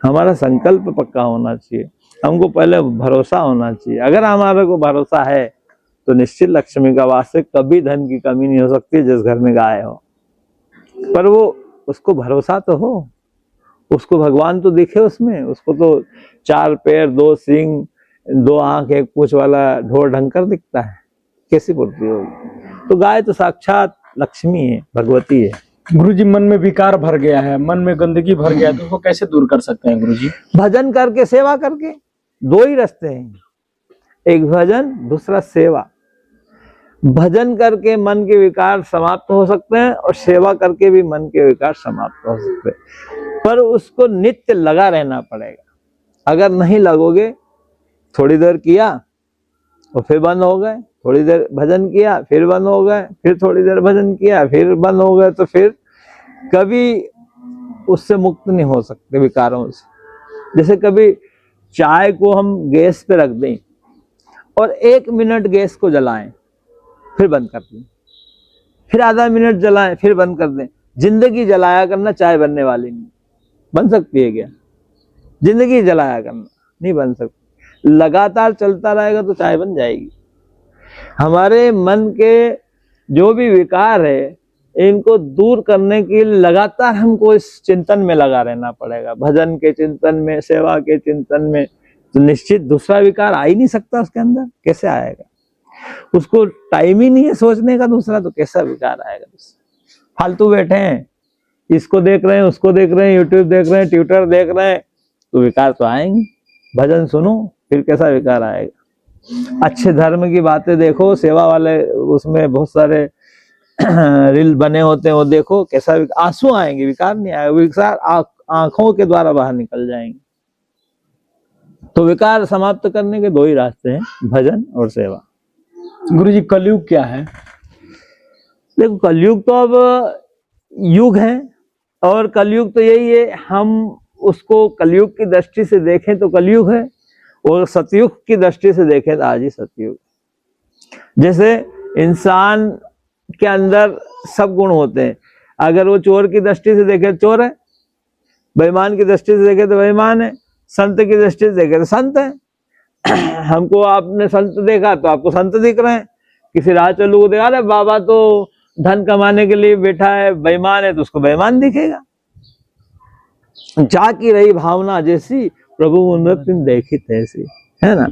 हमारा संकल्प पक्का होना चाहिए, हमको पहले भरोसा होना चाहिए। अगर हमारे को भरोसा है तो निश्चित लक्ष्मी का वास है। कभी धन की कमी नहीं हो सकती जिस घर में गाय हो। पर वो उसको भरोसा तो हो, उसको भगवान तो दिखे उसमें, उसको तो 4 पैर 2 सींग 2 आंख 1 पूंछ वाला ढोर ढंकर दिखता है, कैसी पूर्ति होगी? तो गाय तो साक्षात लक्ष्मी है, भगवती है। गुरुजी मन में विकार भर गया है, मन में गंदगी भर गया है, तो उसको कैसे दूर कर सकते हैं गुरुजी? भजन करके, सेवा करके। 2 ही रास्ते हैं, एक भजन, दूसरा सेवा। भजन करके मन के विकार समाप्त हो सकते हैं और सेवा करके भी मन के विकार समाप्त हो सकते हैं। पर उसको नित्य लगा रहना पड़ेगा। अगर नहीं लगोगे, थोड़ी देर किया और फिर बंद हो गए, थोड़ी देर भजन किया फिर बंद हो गए, फिर थोड़ी देर भजन किया फिर बंद हो गए, तो फिर कभी उससे मुक्त नहीं हो सकते विकारों से। जैसे कभी चाय को हम गैस पे रख दें और 1 मिनट गैस को जलाएं, फिर बंद कर दें, फिर आधा मिनट जलाएं, फिर बंद कर दें। जिंदगी जलाया करना, चाय बनने वाली नहीं। बन सकती है क्या? जिंदगी जलाया करना नहीं बन सकती। लगातार चलता रहेगा तो चाय बन जाएगी। हमारे मन के जो भी विकार है, इनको दूर करने के लिए लगातार हमको इस चिंतन में लगा रहना पड़ेगा, भजन के चिंतन में, सेवा के चिंतन में। तो निश्चित दूसरा विकार आ ही नहीं सकता उसके अंदर। कैसे आएगा? उसको टाइम ही नहीं है सोचने का दूसरा, तो कैसा विकार आएगा? फालतू बैठे हैं, इसको देख रहे हैं, उसको देख रहे हैं, यूट्यूब देख रहे हैं, ट्विटर देख रहे हैं, तो विकार तो आएंगे। भजन सुनो, फिर कैसा विकार आएगा? अच्छे धर्म की बातें देखो, सेवा वाले उसमें बहुत सारे रील बने होते हैं, वो देखो, कैसा आंसू आएंगे, विकार नहीं आएगा। विकार आंखों के द्वारा बाहर निकल जाएंगे। तो विकार समाप्त करने के 2 ही रास्ते हैं, भजन और सेवा। गुरुजी कलयुग क्या है? देखो, कलयुग तो अब युग है, और कलयुग तो यही है। हम उसको कलयुग की दृष्टि से देखें तो कलयुग है, और सतयुग की दृष्टि से देखें तो आज ही सतयुग। जैसे इंसान के अंदर सब गुण होते हैं। अगर वो चोर की दृष्टि से देखे तो चोर है, बेईमान की दृष्टि से देखे तो बेईमान है, संत की दृष्टि से देखे तो संत है। हमको आपने संत देखा तो आपको संत दिख रहे हैं। किसी राह चलू को देखा, अरे बाबा तो धन कमाने के लिए बैठा है, बेईमान है, तो उसको बेईमान दिखेगा। जा की रही भावना जैसी, प्रभु मूरत देखी तैसी, है ना।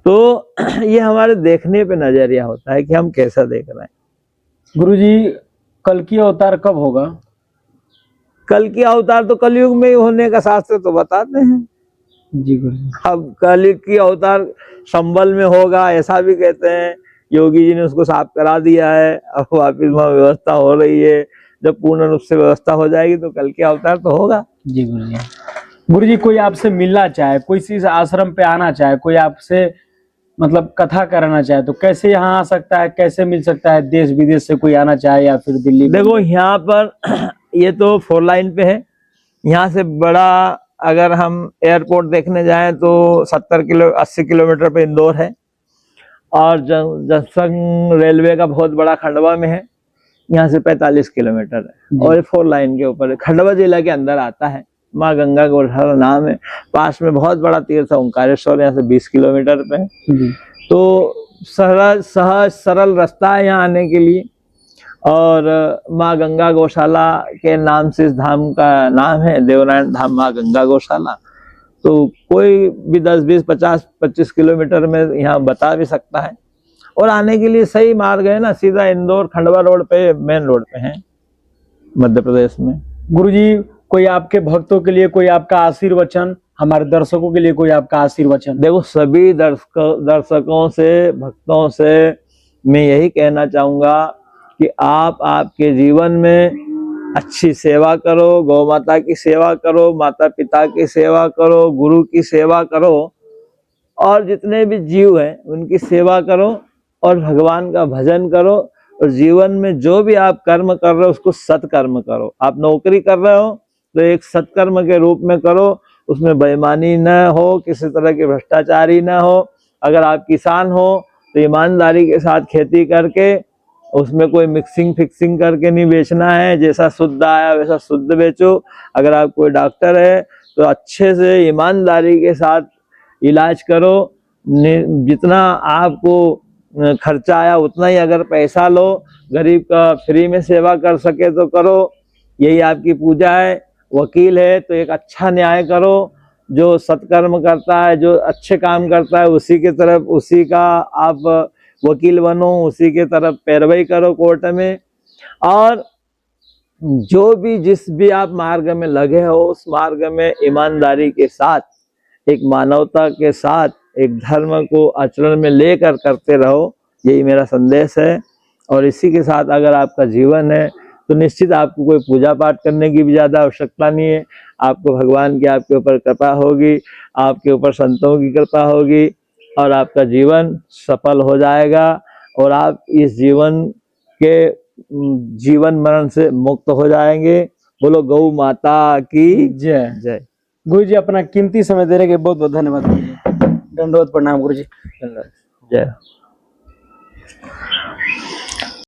तो ये हमारे देखने पे नजरिया होता है कि हम कैसा देख रहे हैं। गुरुजी कल की अवतार कब होगा? कल की अवतार तो कलयुग में ही होने का शास्त्र तो बताते हैं। जी गुरुजी। अब कल की अवतार संबल में होगा ऐसा भी कहते हैं। योगी जी ने उसको साफ करा दिया है, अब वापिस वहाँ व्यवस्था हो रही है। जब पूर्ण रूप से व्यवस्था हो जाएगी तो कल के अवतार तो होगा। जी गुरुजी। गुरुजी कोई आपसे मिलना चाहे, कोई इस आश्रम पे आना चाहे, कोई आपसे मतलब कथा कराना चाहे, तो कैसे यहाँ आ सकता है, कैसे मिल सकता है? देश विदेश से कोई आना चाहे या फिर दिल्ली? देखो यहाँ पर ये तो 4 लाइन पे है। यहाँ से बड़ा अगर हम एयरपोर्ट देखने जाएं तो 80 किलोमीटर पे इंदौर है, और जनसंघ रेलवे का बहुत बड़ा खंडवा में है, यहाँ से 45 किलोमीटर है, और 4 लाइन के ऊपर खंडवा जिला के अंदर आता है। माँ गंगा गौशाला नाम है। पास में बहुत बड़ा तीर्थ ओंकारेश्वर, यहाँ से 20 किलोमीटर पे है। तो सहज सरल रास्ता है यहाँ आने के लिए। और माँ गंगा गौशाला के नाम से इस धाम का नाम है, देवनारायण धाम माँ गंगा गौशाला। तो कोई भी 10, 20, 50, 25 किलोमीटर में यहाँ बता भी सकता है। और आने के लिए सही मार्ग है ना, सीधा इंदौर खंडवा रोड पे, मेन रोड पे है मध्य प्रदेश में। गुरुजी कोई आपके भक्तों के लिए कोई आपका आशीर्वचन, हमारे दर्शकों के लिए कोई आपका आशीर्वचन? देखो, सभी दर्शकों से, भक्तों से मैं यही कहना चाहूंगा कि आप आपके जीवन में अच्छी सेवा करो, गौ माता की सेवा करो, माता पिता की सेवा करो, गुरु की सेवा करो, और जितने भी जीव हैं उनकी सेवा करो, और भगवान का भजन करो। और जीवन में जो भी आप कर्म कर रहे हो उसको सत्कर्म करो। आप नौकरी कर रहे हो तो एक सत्कर्म के रूप में करो, उसमें बेईमानी न हो, किसी तरह के भ्रष्टाचारी न हो। अगर आप किसान हो तो ईमानदारी के साथ खेती करके, उसमें कोई मिक्सिंग फिक्सिंग करके नहीं बेचना है। जैसा शुद्ध आया वैसा शुद्ध बेचो। अगर आप कोई डॉक्टर है तो अच्छे से ईमानदारी के साथ इलाज करो। जितना आपको खर्चा आया उतना ही अगर पैसा लो। गरीब का फ्री में सेवा कर सके तो करो, यही आपकी पूजा है। वकील है तो एक अच्छा न्याय करो। जो सत्कर्म करता है, जो अच्छे काम करता है, उसी के तरफ, उसी का आप वकील बनो, उसी के तरफ पैरवाई करो कोर्ट में। और जो भी जिस भी आप मार्ग में लगे हो उस मार्ग में ईमानदारी के साथ, एक मानवता के साथ, एक धर्म को आचरण में लेकर करते रहो। यही मेरा संदेश है। और इसी के साथ अगर आपका जीवन है तो निश्चित आपको कोई पूजा पाठ करने की भी ज़्यादा आवश्यकता नहीं है। आपको भगवान की आपके ऊपर कृपा होगी, आपके ऊपर संतों की कृपा होगी, और आपका जीवन सफल हो जाएगा। और आप इस जीवन के जीवन मरण से मुक्त हो जाएंगे। बोलो गौ माता की जय जय। गुरु जी, अपना कीमती समय देने के बहुत बहुत धन्यवाद। दंडवत प्रणाम गुरु जी। धन्यवाद। जय हो।